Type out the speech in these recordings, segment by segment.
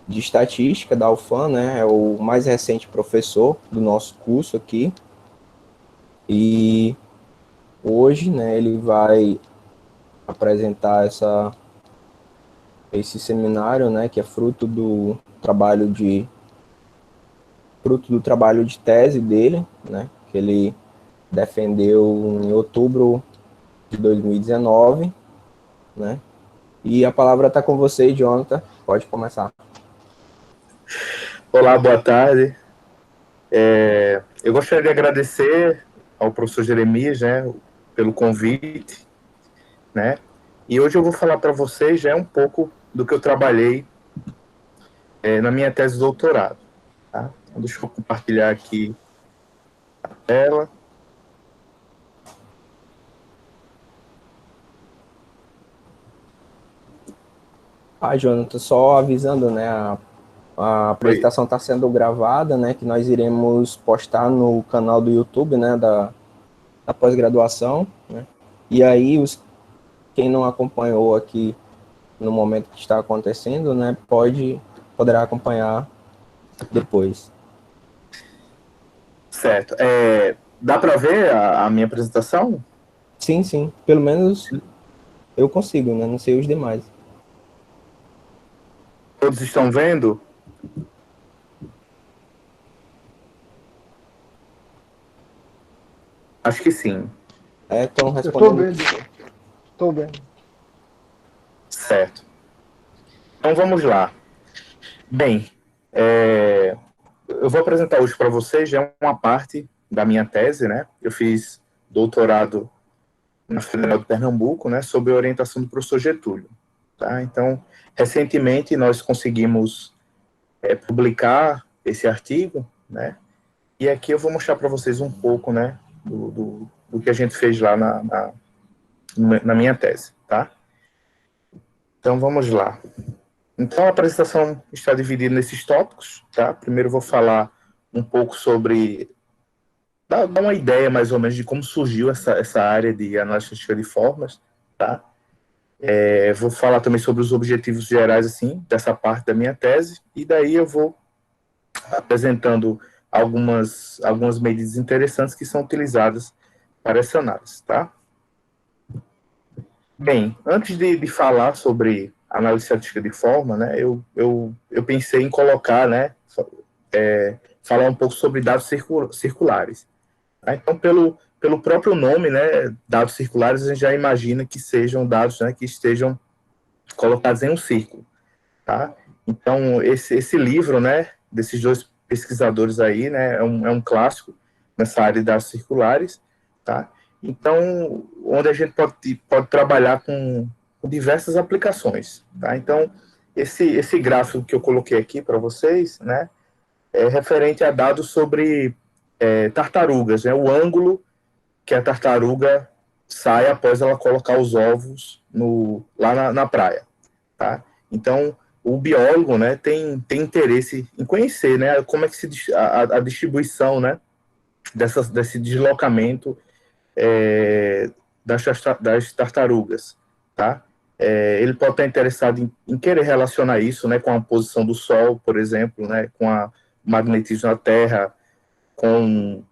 de estatística da UFAM, né? É o mais recente professor do nosso curso aqui. E hoje, né, ele vai apresentar esse seminário, né, que é fruto do trabalho de tese dele, né, que ele defendeu em outubro de 2019, né? E a palavra está com você, Jonathan. Pode começar. Olá, boa tarde. Eu gostaria de agradecer ao professor Jeremias, né, pelo convite, né? E hoje eu vou falar para vocês um pouco do que eu trabalhei na minha tese de doutorado, tá? Então, deixa eu compartilhar aqui a tela. Jonathan, só avisando, né, a Oi. apresentação está sendo gravada, né, que nós iremos postar no canal do YouTube, né, da pós-graduação, né? E aí, quem não acompanhou aqui no momento que está acontecendo, né, poderá acompanhar depois. Certo. Dá para ver a minha apresentação? Sim, sim, pelo menos eu consigo, né, não sei os demais. Todos estão vendo? Acho que sim. Estão Eu estou respondendo que vendo, sim. estou vendo. Certo. Então vamos lá. Bem, eu vou apresentar hoje para vocês uma parte da minha tese, né? Eu fiz doutorado na Federal de Pernambuco, né, sob a orientação do professor Getúlio. Tá? Então, recentemente nós conseguimos publicar esse artigo, né? E aqui eu vou mostrar para vocês um pouco, né, do que a gente fez lá na minha tese, tá? Então vamos lá. Então a apresentação está dividida nesses tópicos, tá? Primeiro eu vou falar um pouco sobre dar uma ideia mais ou menos de como surgiu essa área de análise estatística de formas, tá? Vou falar também sobre os objetivos gerais assim dessa parte da minha tese e daí eu vou apresentando algumas medidas interessantes que são utilizadas para essa análise, tá? Bem, antes de falar sobre análise estatística de forma, né, eu pensei em colocar, né, falar um pouco sobre dados circulares. Tá? Então, pelo próprio nome, né, dados circulares, a gente já imagina que sejam dados, né, que estejam colocados em um círculo, tá? Então, esse livro, né, desses dois pesquisadores aí, né, é um clássico nessa área de dados circulares, tá? Então, onde a gente pode trabalhar com diversas aplicações, tá? Então, esse gráfico que eu coloquei aqui para vocês, né, é referente a dados sobre tartarugas, né, o ângulo que a tartaruga sai após ela colocar os ovos lá na praia, tá? Então, o biólogo, né, tem interesse em conhecer, né, como é que a distribuição, né, desse deslocamento das tartarugas, tá? Ele pode estar interessado em querer relacionar isso, né, com a posição do Sol, por exemplo, né, com o magnetismo da Terra, com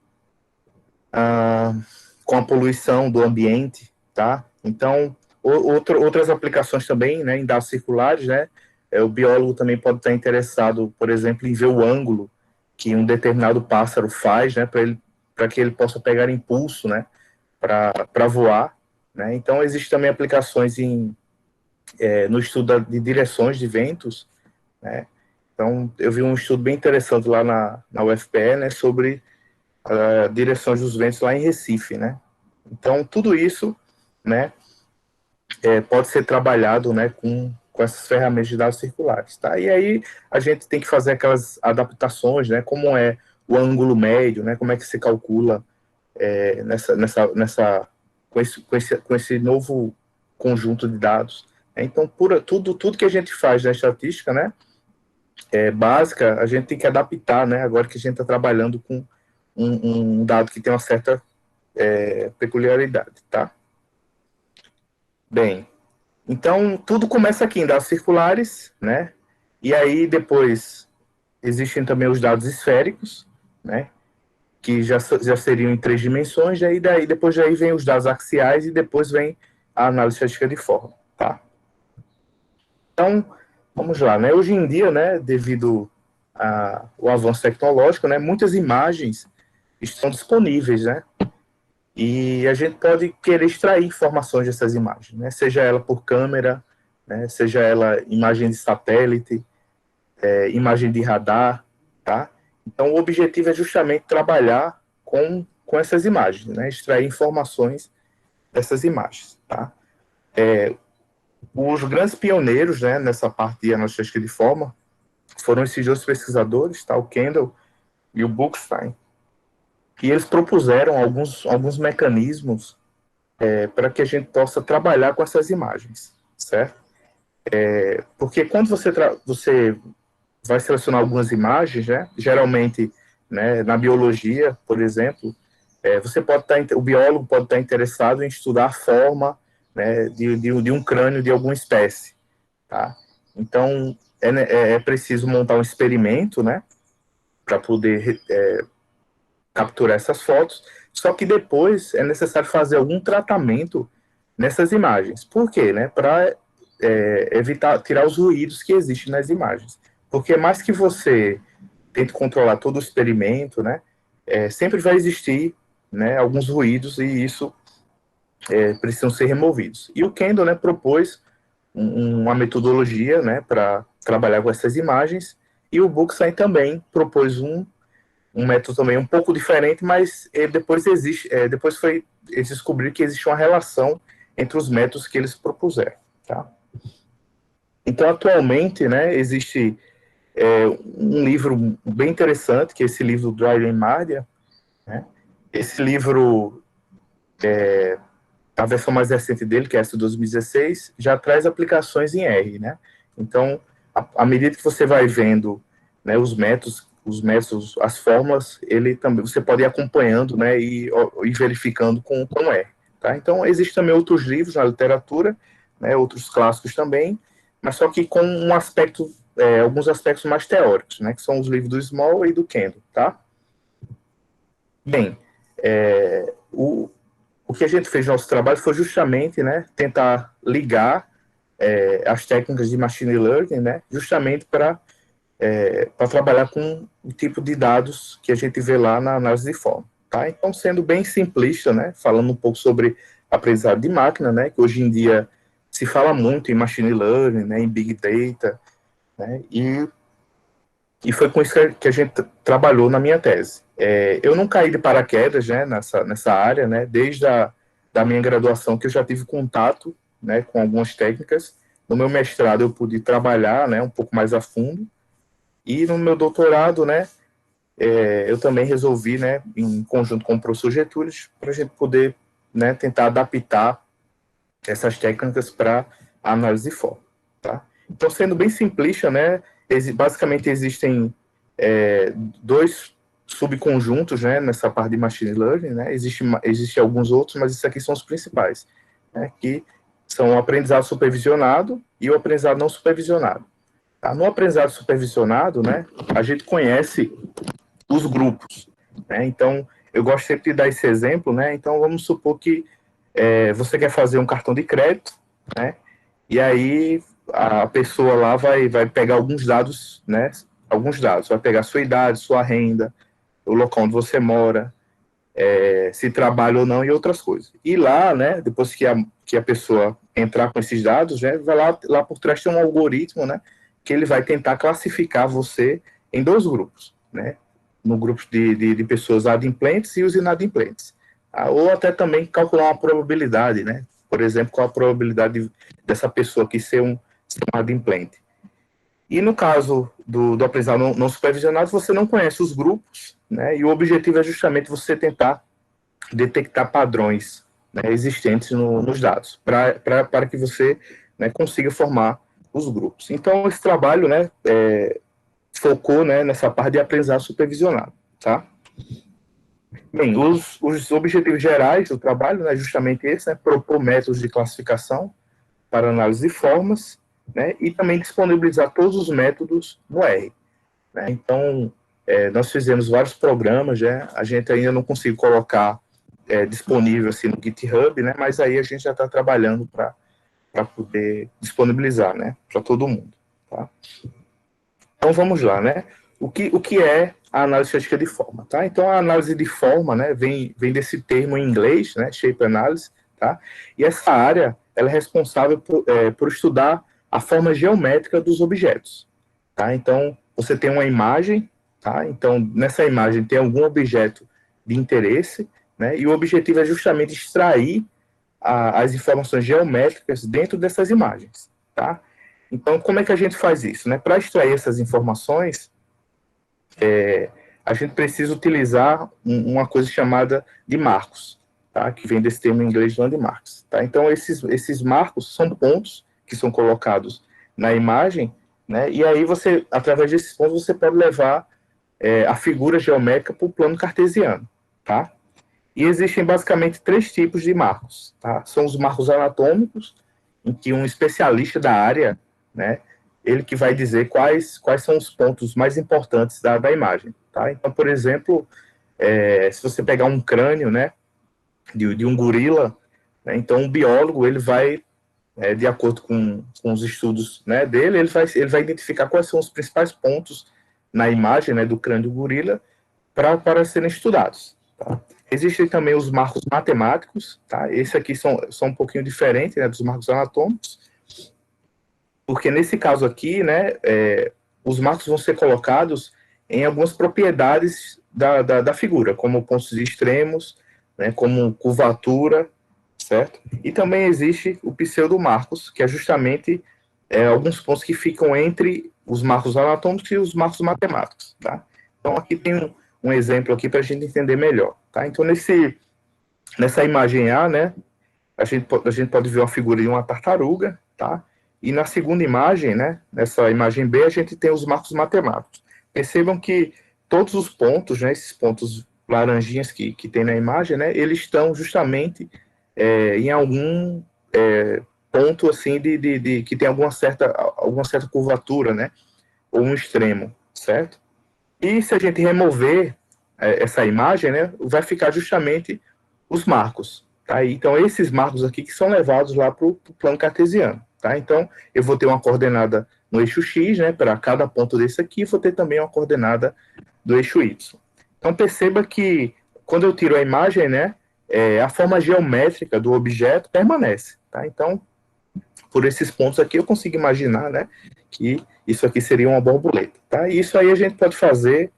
a, com a poluição do ambiente, tá? Então, outras aplicações também, né, em dados circulares, né, o biólogo também pode estar interessado, por exemplo, em ver o ângulo que um determinado pássaro faz, né, para que ele possa pegar impulso, né, para voar, né? Então, existem também aplicações no estudo de direções de ventos, né? Então, eu vi um estudo bem interessante lá na UFPE, né, sobre direções dos ventos lá em Recife, né? Então, tudo isso, né, pode ser trabalhado, né, com essas ferramentas de dados circulares, tá? E aí a gente tem que fazer aquelas adaptações, né, como é o ângulo médio, né, como é que se calcula nessa com esse novo conjunto de dados. Então, tudo que a gente faz na estatística, né, básica, a gente tem que adaptar, né, agora que a gente está trabalhando com um dado que tem uma certa peculiaridade, tá? Bem, então tudo começa aqui em dados circulares, né? E aí, depois, existem também os dados esféricos, né? Que já seriam em 3 dimensões, e aí depois daí vem os dados axiais e depois vem a análise estatística de forma, tá? Então, vamos lá, né? Hoje em dia, né, devido ao avanço tecnológico, né, muitas imagens estão disponíveis, né? E a gente pode querer extrair informações dessas imagens, né? Seja ela por câmera, né? Seja ela imagem de satélite, imagem de radar, tá? Então, o objetivo é justamente trabalhar com essas imagens, né? Extrair informações dessas imagens, tá? Os grandes pioneiros, né, nessa parte de analítica de forma foram esses dois pesquisadores, tá? O Kendall e o Bookstein, que eles propuseram alguns mecanismos para que a gente possa trabalhar com essas imagens, certo? Porque quando você vai selecionar algumas imagens, né, geralmente, né, na biologia, por exemplo, você pode o biólogo pode estar interessado em estudar a forma, né, de um crânio de alguma espécie, tá? Então, é preciso montar um experimento, né, para poder capturar essas fotos, só que depois é necessário fazer algum tratamento nessas imagens. Por quê? Né? Para evitar, tirar os ruídos que existem nas imagens. Porque mais que você tente controlar todo o experimento, né, sempre vai existir, né, alguns ruídos e isso precisam ser removidos. E o Kendall, né, propôs uma metodologia, né, para trabalhar com essas imagens, e o Bookstein também propôs um método também um pouco diferente, mas depois eles descobriram que existe uma relação entre os métodos que eles propuseram, tá? Então, atualmente, né, existe um livro bem interessante, que é esse livro do Dryden Mardia, né? Esse livro, a versão mais recente dele, que é essa de 2016, já traz aplicações em R, né? Então, à medida que você vai vendo, né, os métodos, as fórmulas, ele também você pode ir acompanhando, né, e verificando com R, tá? Então, existem também outros livros na literatura, né, outros clássicos também, mas só que com alguns aspectos mais teóricos, né, que são os livros do Small e do Kendall, tá? Bem, o que a gente fez no nosso trabalho foi justamente, né, tentar ligar as técnicas de machine learning, né, justamente para trabalhar com o tipo de dados que a gente vê lá na análise de forma. Tá? Então, sendo bem simplista, né, falando um pouco sobre aprendizado de máquina, né, que hoje em dia se fala muito em machine learning, né, em big data, né, e foi com isso que a gente trabalhou na minha tese. Eu não caí de paraquedas, né, nessa área, né, desde da minha graduação, que eu já tive contato, né, com algumas técnicas. No meu mestrado eu pude trabalhar, né, um pouco mais a fundo, e no meu doutorado, né, eu também resolvi, né, em conjunto com o professor Getúlio, para a gente poder, né, tentar adaptar essas técnicas para a análise de forma, tá? Então, sendo bem simplista, né, basicamente existem dois subconjuntos, né, nessa parte de machine learning, né, existe alguns outros, mas esses aqui são os principais, né, que são o aprendizado supervisionado e o aprendizado não supervisionado. Tá? No aprendizado supervisionado, né, a gente conhece os grupos, né, então eu gosto sempre de dar esse exemplo, né, então vamos supor que você quer fazer um cartão de crédito, né, e aí a pessoa lá vai pegar alguns dados, né, vai pegar sua idade, sua renda, o local onde você mora, se trabalha ou não e outras coisas. E lá, né, depois que a pessoa entrar com esses dados, né, vai lá por trás tem um algoritmo, né, que ele vai tentar classificar você em dois grupos, né, no grupo de pessoas adimplentes e os inadimplentes. Ou até também calcular uma probabilidade, né, por exemplo, qual a probabilidade dessa pessoa aqui ser um adimplente. E no caso do aprendizado não supervisionado, você não conhece os grupos, né? E o objetivo é justamente você tentar detectar padrões, né, existentes nos dados, para que você, né, consiga formar os grupos. Então, esse trabalho, né, focou, né, nessa parte de aprendizado supervisionado, tá? Bem, os objetivos gerais do trabalho, né, justamente esse, né, propor métodos de classificação para análise de formas, né, e também disponibilizar todos os métodos no R. Né? Então, nós fizemos vários programas, né? A gente ainda não conseguiu colocar disponível assim, no GitHub, né? Mas aí a gente já está trabalhando para poder disponibilizar, né? Para todo mundo. Tá? Então, vamos lá, né? O que é a análise estatística de forma, tá? Então, a análise de forma, né, vem desse termo em inglês, né, shape analysis, tá? E essa área, ela é responsável por estudar a forma geométrica dos objetos, tá? Então, você tem uma imagem, tá? Então, nessa imagem tem algum objeto de interesse, né? E o objetivo é justamente extrair as informações geométricas dentro dessas imagens, tá? Então, como é que a gente faz isso, né? Para extrair essas informações, a gente precisa utilizar uma coisa chamada de marcos, tá? Que vem desse termo em inglês landmarks, tá? Então, esses marcos são pontos que são colocados na imagem, né? E aí você, através desses pontos, você pode levar a figura geométrica para o plano cartesiano, tá? E existem basicamente três tipos de marcos, tá? São os marcos anatômicos, em que um especialista da área, né, ele que vai dizer quais são os pontos mais importantes da imagem, tá? Então, por exemplo, se você pegar um crânio, né, de um gorila, né, então um biólogo, ele vai, de acordo com os estudos, né, dele, ele vai identificar quais são os principais pontos na imagem, né, do crânio do gorila para serem estudados, tá? Existem também os marcos matemáticos, tá? Esse aqui são um pouquinho diferentes, né, dos marcos anatômicos, porque nesse caso aqui, né, os marcos vão ser colocados em algumas propriedades da figura, como pontos extremos, né, como curvatura, certo? E também existe o pseudo-marcos, que é justamente alguns pontos que ficam entre os marcos anatômicos e os marcos matemáticos, tá? Então, aqui tem um exemplo aqui para a gente entender melhor, tá? Então, nessa imagem A, né, a gente pode ver uma figura de uma tartaruga, tá? E na segunda imagem, né, nessa imagem B, a gente tem os marcos matemáticos. Percebam que todos os pontos, né, esses pontos laranjinhas que tem na imagem, né, eles estão justamente em algum ponto assim que tem alguma certa curvatura, né, ou um extremo, certo? E se a gente remover essa imagem, né, vai ficar justamente os marcos. Tá? Então, esses marcos aqui que são levados lá para o plano cartesiano. Tá? Então, eu vou ter uma coordenada no eixo X, né, para cada ponto desse aqui, e vou ter também uma coordenada do eixo Y. Então, perceba que quando eu tiro a imagem, né, a forma geométrica do objeto permanece. Tá? Então, por esses pontos aqui, eu consigo imaginar, né, que isso aqui seria uma borboleta. Tá? E isso aí a gente pode fazer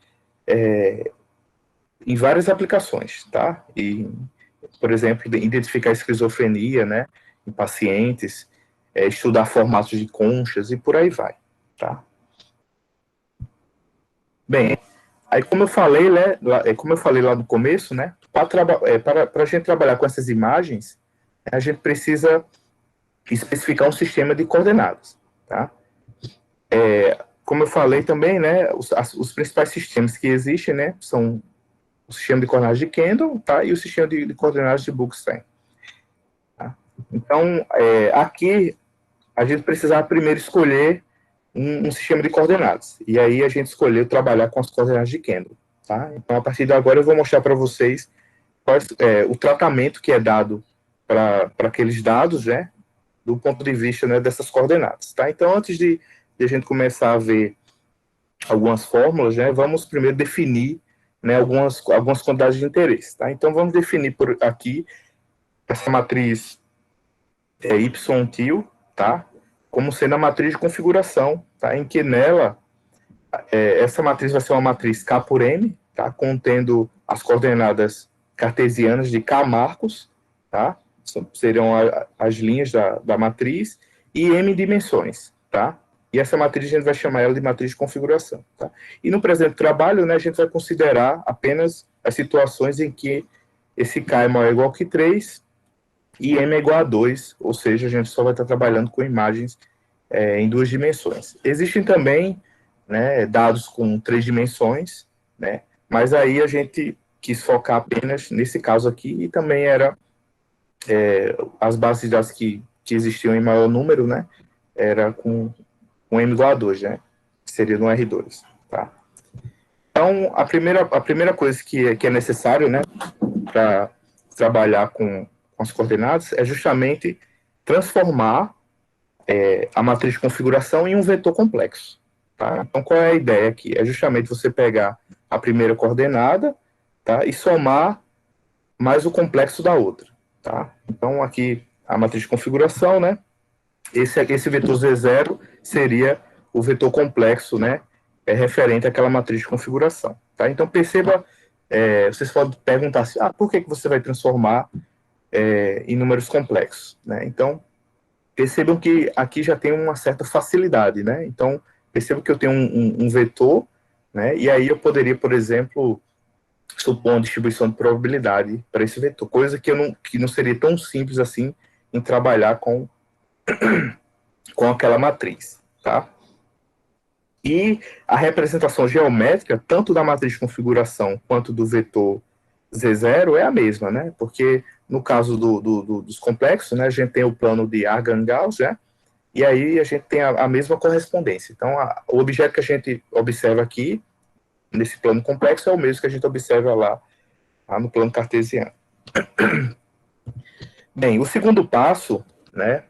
em várias aplicações, tá? E, por exemplo, identificar esquizofrenia, né, em pacientes, estudar formatos de conchas e por aí vai, tá? Bem, aí como eu falei, né, como eu falei lá no começo, né, para a gente trabalhar com essas imagens, a gente precisa especificar um sistema de coordenadas, tá? Como eu falei também, né, os principais sistemas que existem, né, são o sistema de coordenadas de Kendall, tá, e o sistema de coordenadas de Bookstein. Tá? Então, aqui a gente precisava primeiro escolher um sistema de coordenadas. E aí a gente escolheu trabalhar com as coordenadas de Kendall. Tá? Então, a partir de agora, eu vou mostrar para vocês o tratamento que é dado para aqueles dados, né, do ponto de vista, né, dessas coordenadas. Tá? Então, antes de a gente começar a ver algumas fórmulas, né, vamos primeiro definir, né, algumas quantidades de interesse. Tá? Então, vamos definir por aqui essa matriz YTIL, tá? Como sendo a matriz de configuração, tá? Em que nela, essa matriz vai ser uma matriz K por M, tá? Contendo as coordenadas cartesianas de K marcos, tá? Seriam as linhas da matriz, e M dimensões, tá? E essa matriz a gente vai chamar ela de matriz de configuração, tá? E no presente trabalho, né, a gente vai considerar apenas as situações em que esse K é maior ou igual que 3 e M é igual a 2, ou seja, a gente só vai estar trabalhando com imagens em duas dimensões. Existem também, né, dados com 3 dimensões, né, mas aí a gente quis focar apenas nesse caso aqui, e também era as bases de dados que existiam em maior número, né, era com m igual a 2, né? Que seria no R2, tá? Então, a primeira coisa que é necessário, né, para trabalhar com as coordenadas é justamente transformar a matriz de configuração em um vetor complexo. Tá? Então, qual é a ideia aqui? É justamente você pegar a primeira coordenada, tá, e somar mais o complexo da outra. Tá? Então, aqui, a matriz de configuração, né, esse vetor Z0 seria o vetor complexo, né, referente àquela matriz de configuração. Tá? Então, perceba, vocês podem perguntar assim, por que você vai transformar em números complexos? Né? Então, percebam que aqui já tem uma certa facilidade, né? Então, percebam que eu tenho um vetor, né? E aí eu poderia, por exemplo, supor uma distribuição de probabilidade para esse vetor, coisa que não seria tão simples assim em trabalhar com aquela matriz, tá? E a representação geométrica, tanto da matriz de configuração quanto do vetor Z0 é a mesma, né? Porque no caso dos complexos, né, a gente tem o plano de Argand-Gauss, né? E aí a gente tem a mesma correspondência. Então, o objeto que a gente observa aqui, nesse plano complexo, é o mesmo que a gente observa lá no plano cartesiano. Bem, o segundo passo, né,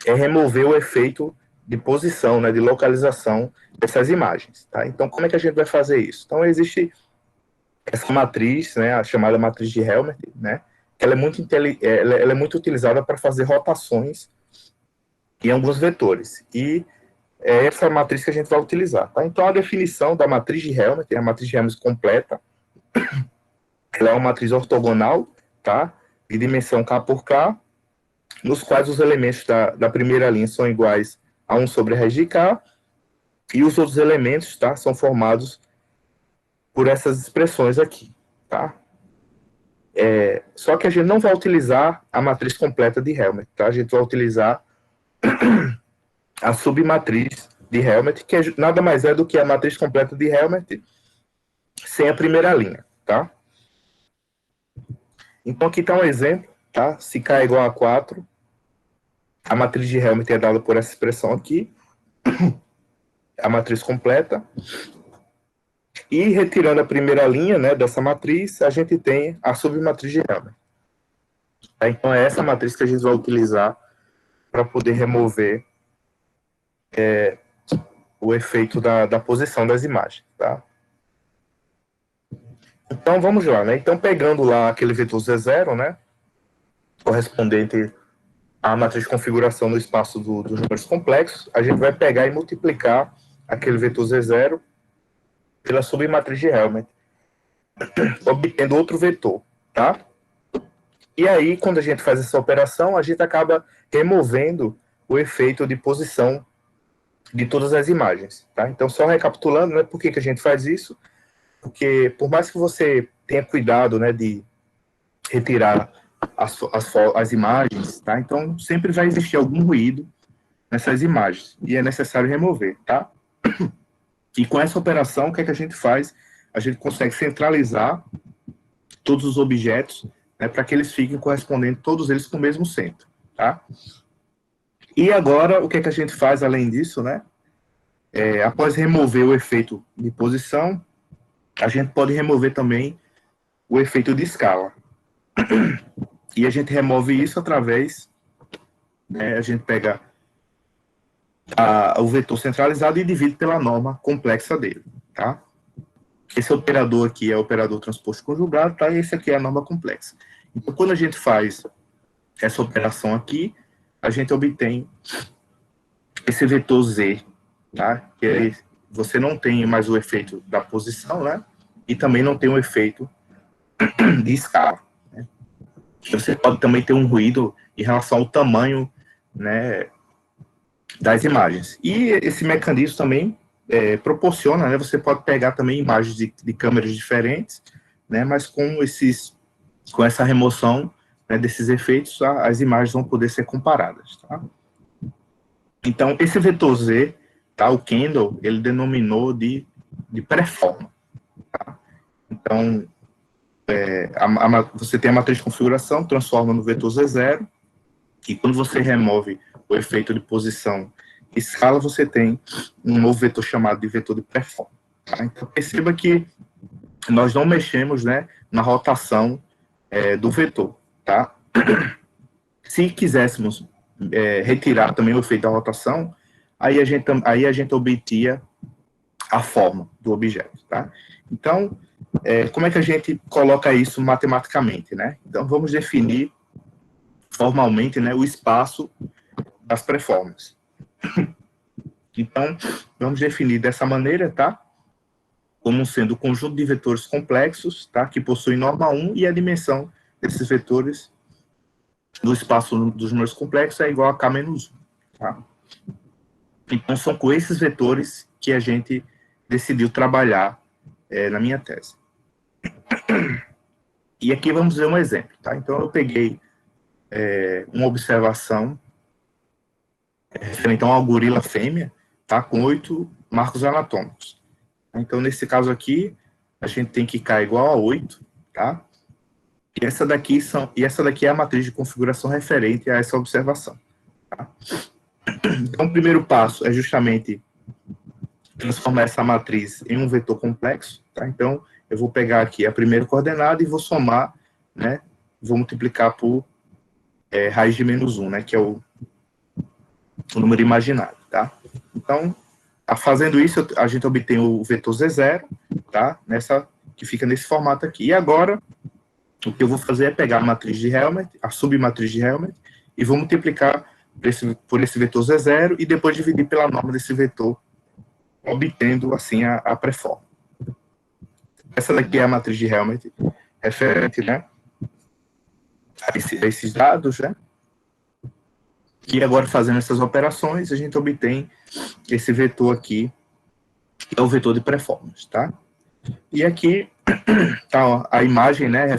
é remover o efeito de posição, né, de localização dessas imagens. Tá? Então, como é que a gente vai fazer isso? Então, existe essa matriz, né, a chamada matriz de Helmert, né, que ela é muito utilizada para fazer rotações em alguns vetores. E é essa matriz que a gente vai utilizar. Tá? Então, a definição da matriz de Helmert, a matriz de Helmert completa, ela é uma matriz ortogonal, tá, de dimensão K por K, nos quais os elementos da primeira linha são iguais a 1 sobre a raiz de K, e os outros elementos, tá, são formados por essas expressões aqui. Tá? Só que a gente não vai utilizar a matriz completa de Helmert, tá? A gente vai utilizar a submatriz de Helmert, que nada mais é do que a matriz completa de Helmert sem a primeira linha, tá? Então, aqui está um exemplo, tá? Se K é igual a 4, a matriz de Helmert é dada por essa expressão aqui, a matriz completa, e retirando a primeira linha, né, dessa matriz, a gente tem a submatriz de Helmert. Tá? Então, é essa matriz que a gente vai utilizar para poder remover o efeito da posição das imagens, tá? Então, vamos lá, né? Então, pegando lá aquele vetor Z0, né, correspondente à matriz de configuração no espaço dos números complexos, a gente vai pegar e multiplicar aquele vetor Z0 pela submatriz de Helmert, obtendo outro vetor, tá? E aí, quando a gente faz essa operação, a gente acaba removendo o efeito de posição de todas as imagens, tá? Então, só recapitulando, né, por que a gente faz isso? Porque, por mais que você tenha cuidado, né, de retirar as imagens, tá? Então, sempre vai existir algum ruído nessas imagens, e é necessário remover, tá? E com essa operação, o que é que a gente faz? A gente consegue centralizar todos os objetos, né, para que eles fiquem correspondendo, todos eles com o mesmo centro, tá? E agora, o que é que a gente faz além disso, né? Após remover o efeito de posição, a gente pode remover também o efeito de escala. E a gente remove isso através, né, a gente pega o vetor centralizado e divide pela norma complexa dele, tá? Esse operador aqui é o operador transposto conjugado, tá? E esse aqui é a norma complexa. Então, quando a gente faz essa operação aqui, a gente obtém esse vetor Z, tá? Que aí você não tem mais o efeito da posição, né? E também não tem o efeito de escala. Né? Você pode também ter um ruído em relação ao tamanho, né, das imagens. E esse mecanismo também proporciona, né? Você pode pegar também imagens de câmeras diferentes, né? Mas com essa remoção, né, desses efeitos, as imagens vão poder ser comparadas, tá? Então, esse vetor Z, tá, o Kendall, ele denominou de pré-forma. Tá? Então, você tem a matriz de configuração, transforma no vetor Z0, e quando você remove o efeito de posição escala, você tem um novo vetor chamado de vetor de performance. Tá? Então, perceba que nós não mexemos, né, na rotação do vetor. Tá? Se quiséssemos retirar também o efeito da rotação, aí a gente obtia a forma do objeto. Tá? Então, como é que a gente coloca isso matematicamente? Né? Então, vamos definir formalmente, né, o espaço das preformas. Então, vamos definir dessa maneira, tá? Como sendo o conjunto de vetores complexos, tá? Que possuem norma 1 e a dimensão desses vetores do espaço dos números complexos é igual a k menos 1, tá? Então, são com esses vetores que a gente decidiu trabalhar na minha tese. E aqui vamos ver um exemplo, tá? Então, eu peguei uma observação referente a uma gorila fêmea, tá? Com 8 marcos anatômicos. Então, nesse caso aqui, a gente tem que K igual a 8, tá? E essa daqui é a matriz de configuração referente a essa observação. Tá? Então, o primeiro passo é justamente transformar essa matriz em um vetor complexo. Tá? Então, eu vou pegar aqui a primeira coordenada e vou somar, né? Vou multiplicar por raiz de menos 1, né? Que é o número imaginário. Tá? Então, fazendo isso, a gente obtém o vetor Z0, tá? Que fica nesse formato aqui. E agora, o que eu vou fazer é pegar a matriz de Helmert, a submatriz de Helmert, e vou multiplicar por esse vetor Z0 e depois dividir pela norma desse vetor, obtendo, assim, a preforma. Essa daqui é a matriz de Helmert, referente, né, a esses dados, né? E agora, fazendo essas operações, a gente obtém esse vetor aqui, que é o vetor de performance, tá? E aqui tá a imagem, né,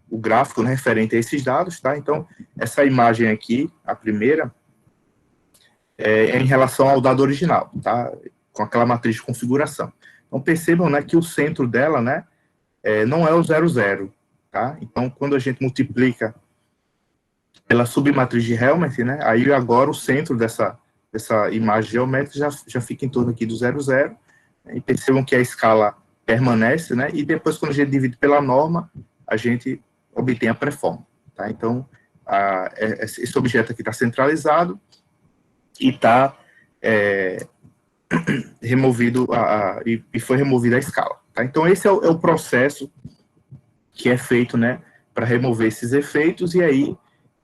o gráfico, né, referente a esses dados, tá? Então, essa imagem aqui, a primeira, é em relação ao dado original, tá? Com aquela matriz de configuração. Então, percebam, né, que o centro dela, né, não é o 0,0, tá? Então, quando a gente multiplica pela submatriz de Helmert, né, aí agora o centro dessa imagem geométrica já fica em torno aqui do 0,0, né, e percebam que a escala permanece, né, e depois, quando a gente divide pela norma, a gente obtém a preforma, tá? Então, esse objeto aqui está centralizado e está removido, e foi removida a escala, tá? Então, esse é o processo que é feito, né, para remover esses efeitos, e aí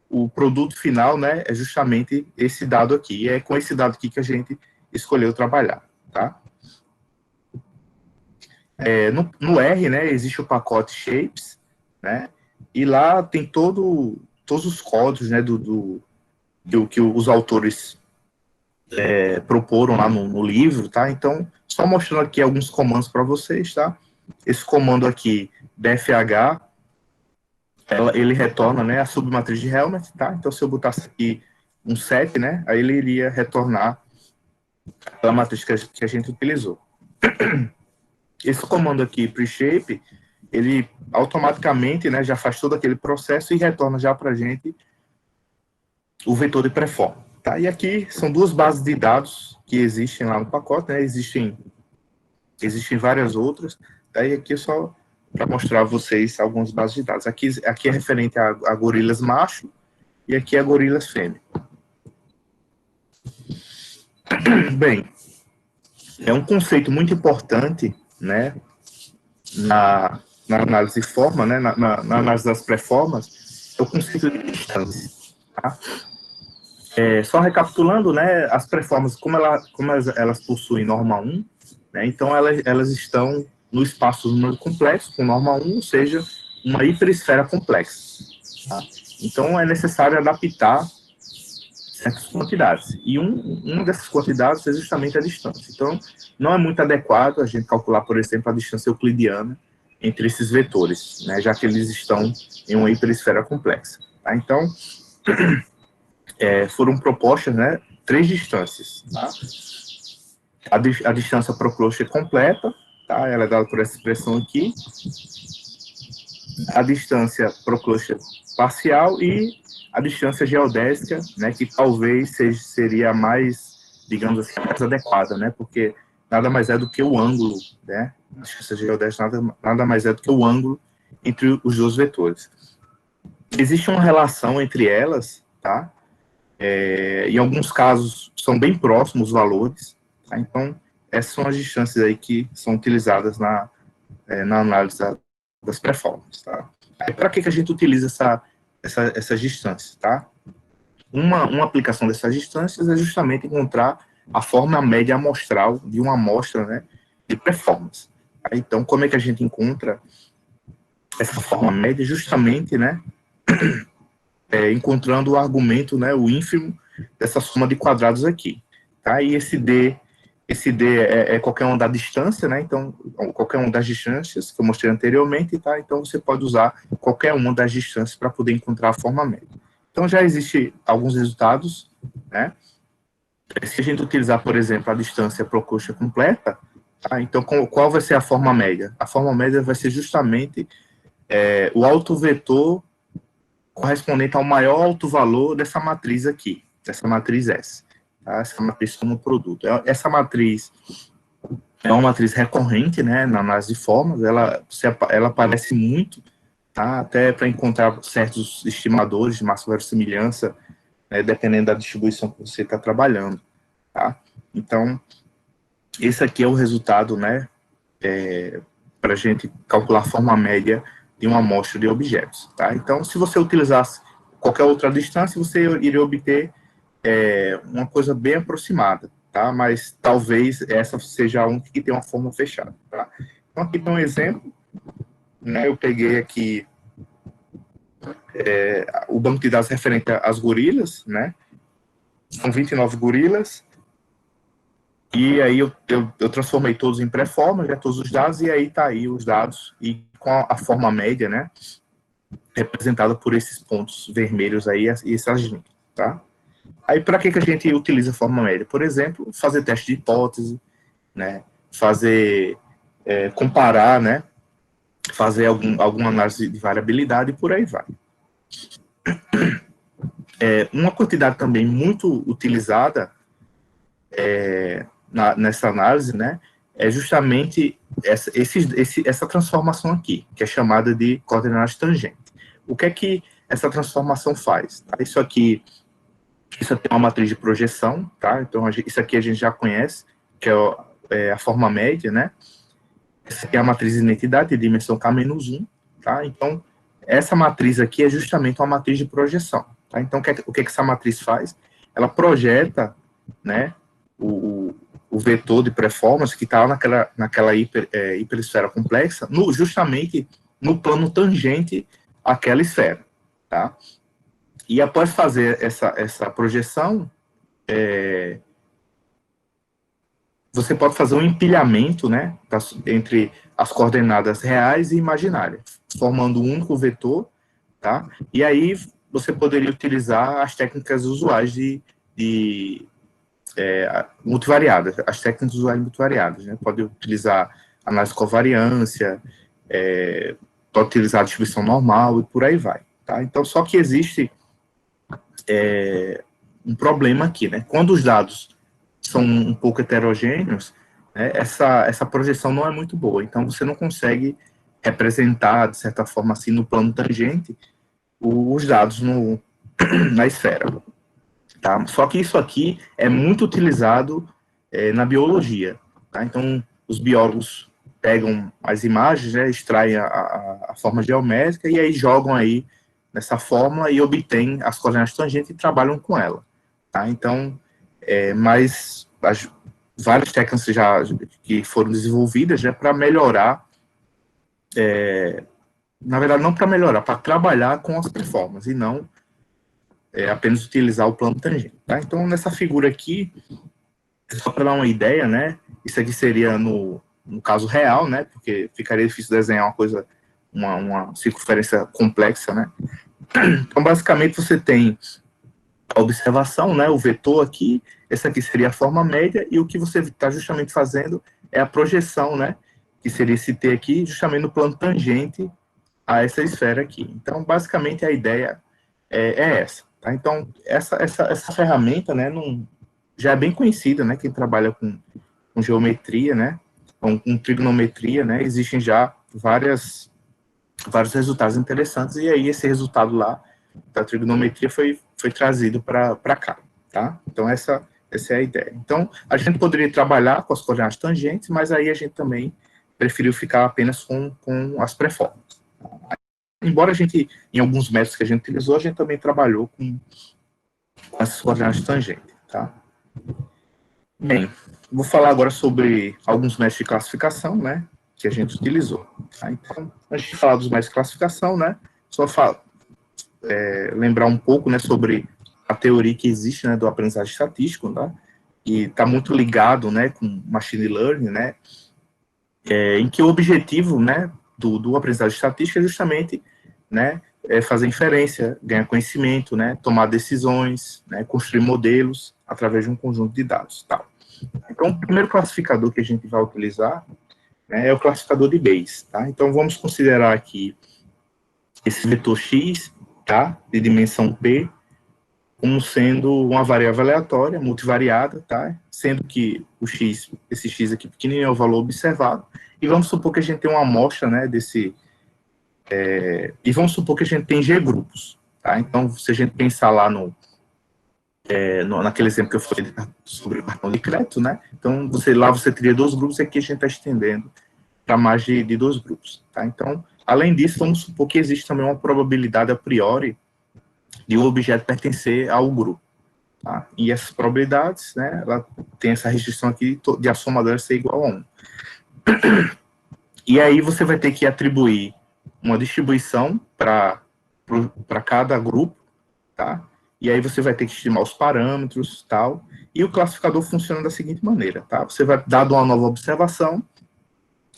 o produto final, né, é justamente esse dado aqui, e é com esse dado aqui que a gente escolheu trabalhar, tá? No R, né, existe o pacote Shapes, né, e lá tem todos os códigos, né, do que os autores proporam lá no livro, tá? Então, só mostrando aqui alguns comandos para vocês, tá? Esse comando aqui, dfh, ele retorna, né, a submatriz de Helmert, tá? Então, se eu botasse aqui um 7, né, aí ele iria retornar aquela matriz que a gente utilizou. Esse comando aqui, preshape, ele automaticamente, né, já faz todo aquele processo e retorna já para a gente o vetor de preform. Tá? E aqui são duas bases de dados que existem lá no pacote, né? Existem várias outras, tá? E aqui é só para mostrar a vocês algumas bases de dados. Aqui é referente a gorilas macho e aqui a gorilas fêmea. Bem, é um conceito muito importante, né, na análise de forma, né, na análise das preformas, é o conceito de distância. Tá? Só recapitulando, né, as preformas, como elas possuem norma 1, né, então elas estão no espaço do número complexo, com norma 1, ou seja, uma hiperesfera complexa. Tá? Então é necessário adaptar certas quantidades. E uma dessas quantidades é justamente a distância. Então, não é muito adequado a gente calcular, por exemplo, a distância euclidiana entre esses vetores, né, já que eles estão em uma hiperesfera complexa. Tá? Então, foram propostas, né, 3 distâncias. Tá? A distância Proclocher completa, tá? Ela é dada por essa expressão aqui. A distância Proclocher parcial e a distância geodésica, né, que talvez seria a mais digamos assim, a mais adequada, né? Porque nada mais é do que o ângulo, né? A distância geodésica nada mais é do que o ângulo entre os dois vetores. Existe uma relação entre elas, tá? Em alguns casos são bem próximos os valores, tá? Então, essas são as distâncias aí que são utilizadas na análise das performances, tá? Para que a gente utiliza essas distâncias, tá? Uma aplicação dessas distâncias é justamente encontrar a forma média amostral de uma amostra, né, de performance. Então, como é que a gente encontra essa forma média? Justamente, né, encontrando o argumento, né, o ínfimo dessa soma de quadrados aqui. Tá? E esse D é qualquer uma da distância, né? Então, qualquer uma das distâncias que eu mostrei anteriormente, tá? Então, você pode usar qualquer uma das distâncias para poder encontrar a forma média. Então, já existem alguns resultados, né? Se a gente utilizar, por exemplo, a distância proposta completa, tá? Então, qual vai ser a forma média? A forma média vai ser justamente o alto vetor correspondente ao maior alto valor dessa matriz aqui, dessa matriz S. Tá? Essa matriz como produto. Essa matriz é uma matriz recorrente, né, na análise de formas, ela aparece muito, tá? Até para encontrar certos estimadores de máxima verossimilhança, né, dependendo da distribuição que você está trabalhando. Tá? Então, esse aqui é o resultado, né, para a gente calcular a forma média de uma amostra de objetos. Tá? Então, se você utilizasse qualquer outra distância, você iria obter uma coisa bem aproximada, tá? Mas talvez essa seja a única que tem uma forma fechada. Tá? Então, aqui tem um exemplo, né? Eu peguei aqui o banco de dados referente às gorilas, né? São 29 gorilas, e aí eu transformei todos em pré-forma, já todos os dados, e aí tá aí os dados, e com a forma média, né, representada por esses pontos vermelhos aí, e essas linhas, tá? Aí para que a gente utiliza a forma média? Por exemplo, fazer teste de hipótese, né, comparar, né, fazer alguma análise de variabilidade e por aí vai. Uma quantidade também muito utilizada nessa análise, né, é justamente essa transformação aqui, que é chamada de coordenadas tangentes. O que é que essa transformação faz? Tá? Isso aqui é uma matriz de projeção, tá? Então, isso aqui a gente já conhece, que é a forma média, né? Essa aqui é a matriz de identidade, de dimensão K-1, tá? Então, essa matriz aqui é justamente uma matriz de projeção, tá? Então, o que essa matriz faz? Ela projeta, né, o vetor de performance que está naquela hiperesfera complexa, justamente no plano tangente àquela esfera, tá? E após fazer essa projeção, você pode fazer um empilhamento, né, entre as coordenadas reais e imaginárias, formando um único vetor, tá? E aí você poderia utilizar as técnicas usuais de multivariadas, as técnicas usuais multivariadas, né? Pode utilizar análise de covariância, pode utilizar a distribuição normal e por aí vai, tá? Então, só que existe um problema aqui, né? Quando os dados são um pouco heterogêneos, né, essa projeção não é muito boa, então você não consegue representar, de certa forma, assim, no plano tangente, os dados na esfera. Tá? Só que isso aqui é muito utilizado na biologia. Tá? Então, os biólogos pegam as imagens, né, extraem a forma geométrica e aí jogam aí nessa fórmula e obtêm as coordenadas tangentes e trabalham com ela. Tá? Então, mas várias técnicas que foram desenvolvidas, né, para melhorar, na verdade, não para melhorar, para trabalhar com as performances e não apenas utilizar o plano tangente. Tá? Então, nessa figura aqui, só para dar uma ideia, né, isso aqui seria no caso real, né, porque ficaria difícil desenhar uma coisa, uma circunferência complexa, né. Então, basicamente, você tem a observação, né, o vetor aqui, essa aqui seria a forma média, e o que você está justamente fazendo é a projeção, né, que seria esse T aqui, justamente no plano tangente a essa esfera aqui. Então, basicamente, a ideia é essa. Tá? Então, essa ferramenta, né, já é bem conhecida, né? Quem trabalha com geometria, né? Com trigonometria, né? Existem já vários resultados interessantes, e aí esse resultado lá da trigonometria foi trazido para cá, tá? Então, essa é a ideia. Então, a gente poderia trabalhar com as coordenadas tangentes, mas aí a gente também preferiu ficar apenas com as pré-formas. Embora a gente, em alguns métodos que a gente utilizou, a gente também trabalhou com essas coordenadas tangentes, tá? Bem, vou falar agora sobre alguns métodos de classificação, né, que a gente utilizou. Tá? Então, antes de falar dos métodos de classificação, né, só lembrar um pouco, né, sobre a teoria que existe, né, do aprendizagem estatístico, tá? E está muito ligado, né, com machine learning, né, em que o objetivo, né, do aprendizagem estatístico é justamente, né, fazer inferência, ganhar conhecimento, né, tomar decisões, né, construir modelos através de um conjunto de dados, tá? Então, o primeiro classificador que a gente vai utilizar, né, é o classificador de Bayes, tá? Então, vamos considerar aqui esse vetor x, tá, de dimensão p, como sendo uma variável aleatória, multivariada, tá? Sendo que o x, esse x aqui pequenininho é o valor observado, e vamos supor que a gente tem uma amostra, né, e vamos supor que a gente tem g grupos, tá? Então, se a gente pensar lá naquele exemplo que eu falei sobre o cartão de crédito, né? Então, lá você teria 2 grupos, e aqui a gente está estendendo para mais de 2 grupos, tá? Então, além disso, vamos supor que existe também uma probabilidade a priori de um objeto pertencer ao grupo, tá? E essas probabilidades, né, ela tem essa restrição aqui de a soma delas ser igual a 1. E aí você vai ter que atribuir uma distribuição para cada grupo, tá? E aí você vai ter que estimar os parâmetros, tal. E o classificador funciona da seguinte maneira, tá? Você vai, dado uma nova observação,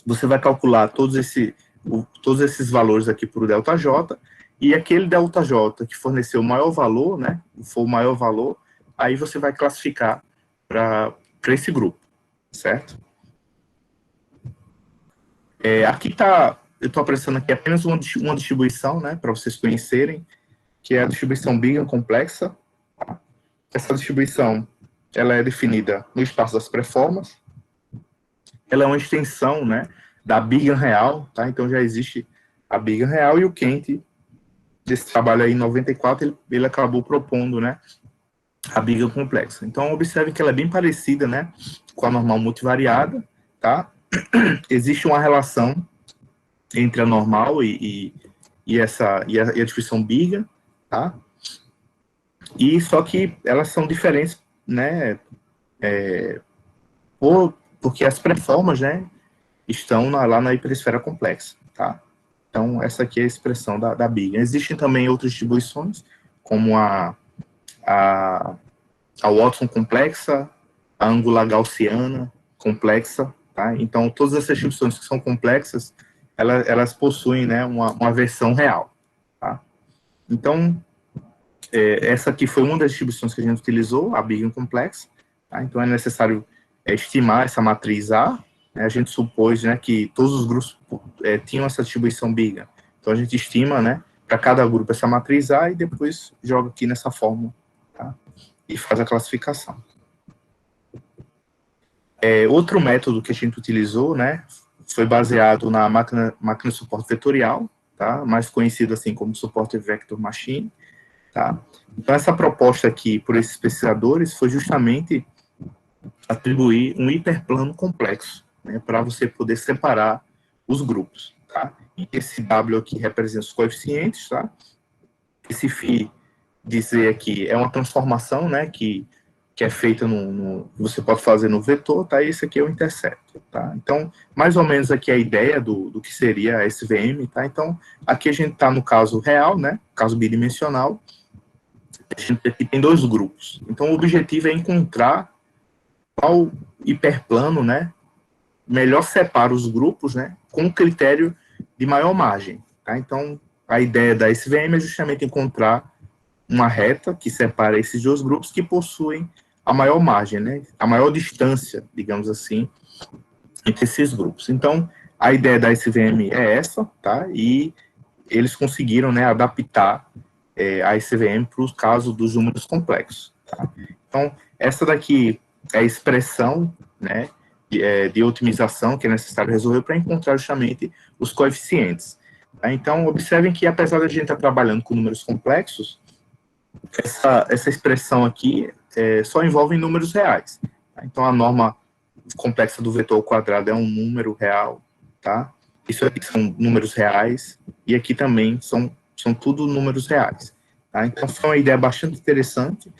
você vai calcular todos esses valores aqui para o ΔJ, e aquele ΔJ que forneceu o maior valor, né, for o maior valor, aí você vai classificar para esse grupo, certo? Aqui tá, eu estou apresentando aqui apenas uma distribuição, né, para vocês conhecerem, que é a distribuição Big complexa. Essa distribuição, ela é definida no espaço das pré-formas. Ela é uma extensão, né, da Big real, tá? Então já existe a Big real, e o Kent, desse trabalho aí em 94, ele acabou propondo, né, a Big complexa. Então observe que ela é bem parecida, né, com a normal multivariada, tá? Existe uma relação entre a normal e a distribuição Big, tá? E só que elas são diferentes, né, porque as pré-formas, né, estão lá na hiperesfera complexa, tá? Então, essa aqui é a expressão da Big. Existem também outras distribuições, como a Watson complexa, a angular gaussiana complexa, tá? Então, todas essas distribuições que são complexas, elas possuem, né, uma versão real, tá? Então, essa aqui foi uma das distribuições que a gente utilizou, a Big complexa, tá? Então, é necessário estimar essa matriz A, né? A gente supôs, né, que todos os grupos tinham essa distribuição Big. Então, a gente estima, né, para cada grupo essa matriz A, e depois joga aqui nessa fórmula, tá? E faz a classificação. Outro método que a gente utilizou, né, foi baseado na máquina de suporte vetorial, tá? Mais conhecido assim como suporte vector machine, tá? Então, essa proposta aqui por esses pesquisadores foi justamente atribuir um hiperplano complexo, né, para você poder separar os grupos, tá? E esse W aqui representa os coeficientes, tá? Esse φ dizer aqui é uma transformação, né, que é feita você pode fazer no vetor, tá? E esse aqui é o intercepto, tá? Então, mais ou menos aqui a ideia do que seria a SVM, tá? Então, aqui a gente está no caso real, né, caso bidimensional. A gente aqui tem 2 grupos. Então, o objetivo é encontrar qual hiperplano, né, melhor separa os grupos, né, com critério de maior margem, tá? Então, a ideia da SVM é justamente encontrar uma reta que separa esses 2 grupos que possuem a maior margem, né, a maior distância, digamos assim, entre esses grupos. Então, a ideia da SVM é essa, tá? E eles conseguiram, né, adaptar a SVM para o caso dos números complexos, tá? Então, Essa daqui é a expressão, né, de otimização que é necessário resolver para encontrar justamente os coeficientes. Tá? Então, observem que, apesar de a gente estar trabalhando com números complexos, essa expressão aqui só envolve números reais. Tá? Então, a norma complexa do vetor ao quadrado é um número real, tá? Isso aqui são números reais, e aqui também são tudo números reais. Tá? Então, foi uma ideia bastante interessante,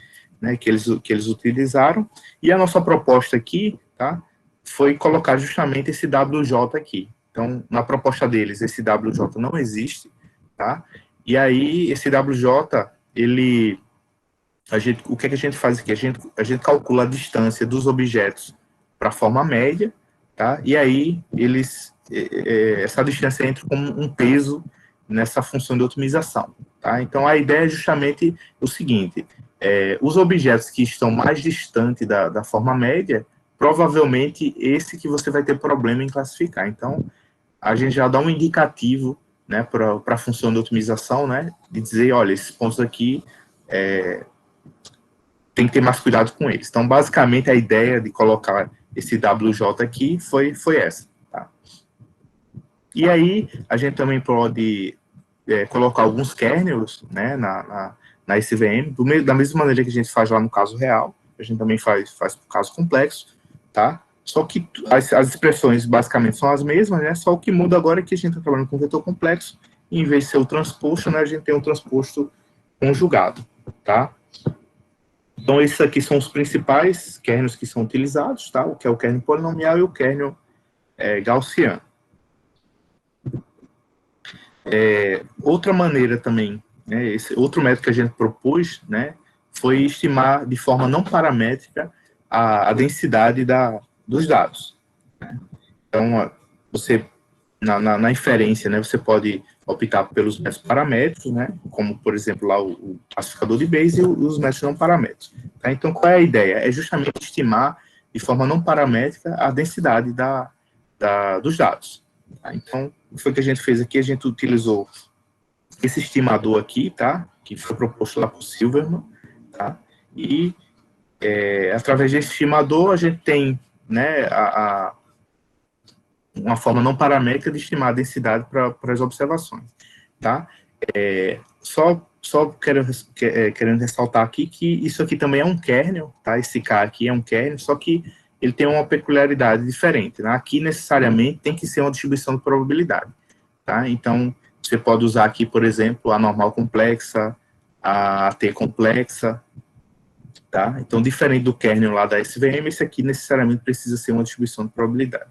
né, que eles utilizaram, e a nossa proposta aqui, tá, foi colocar justamente esse WJ aqui. Então, na proposta deles, esse WJ não existe, tá? E aí, esse WJ, o que a gente faz aqui? A gente calcula a distância dos objetos para a forma média, tá? E aí, essa distância entra como um peso nessa função de otimização, tá? Então, a ideia é justamente o seguinte, os objetos que estão mais distantes da forma média, provavelmente esse que você vai ter problema em classificar. Então, a gente já dá um indicativo, né, para a função de otimização, né, de dizer, olha, esses pontos aqui tem que ter mais cuidado com eles. Então, basicamente, a ideia de colocar esse WJ aqui foi essa. Tá? E aí, a gente também pode colocar alguns kernels, né, na SVM, da mesma maneira que a gente faz lá no caso real, a gente também faz para o caso complexo, tá? Só que as expressões basicamente são as mesmas, né? Só o que muda agora é que a gente está trabalhando com vetor complexo, e em vez de ser o transposto, né, a gente tem um transposto conjugado, tá? Então, esses aqui são os principais kernels que são utilizados, tá? O que é o kernel polinomial e o kernel gaussiano. Outra maneira também, né, esse outro método que a gente propôs, né, foi estimar de forma não paramétrica a densidade dos dados. Né? Então, você, na inferência, né, você pode optar pelos métodos paramétricos, né, como, por exemplo, lá o classificador de Bayes e os métodos não paramétricos. Tá? Então, qual é a ideia? É justamente estimar de forma não paramétrica a densidade dos dados. Tá? Então, o que foi que a gente fez aqui? A gente utilizou esse estimador aqui, tá? Que foi proposto lá por Silverman, tá? E através desse estimador a gente tem, né, uma forma não paramétrica de estimar a densidade para as observações, tá? Só querendo ressaltar aqui que isso aqui também é um kernel, tá? Esse K aqui é um kernel, só que ele tem uma peculiaridade diferente, né? Aqui necessariamente tem que ser uma distribuição de probabilidade, tá? Então, você pode usar aqui, por exemplo, a normal complexa, a T complexa, tá? Então, diferente do kernel lá da SVM, esse aqui necessariamente precisa ser uma distribuição de probabilidade.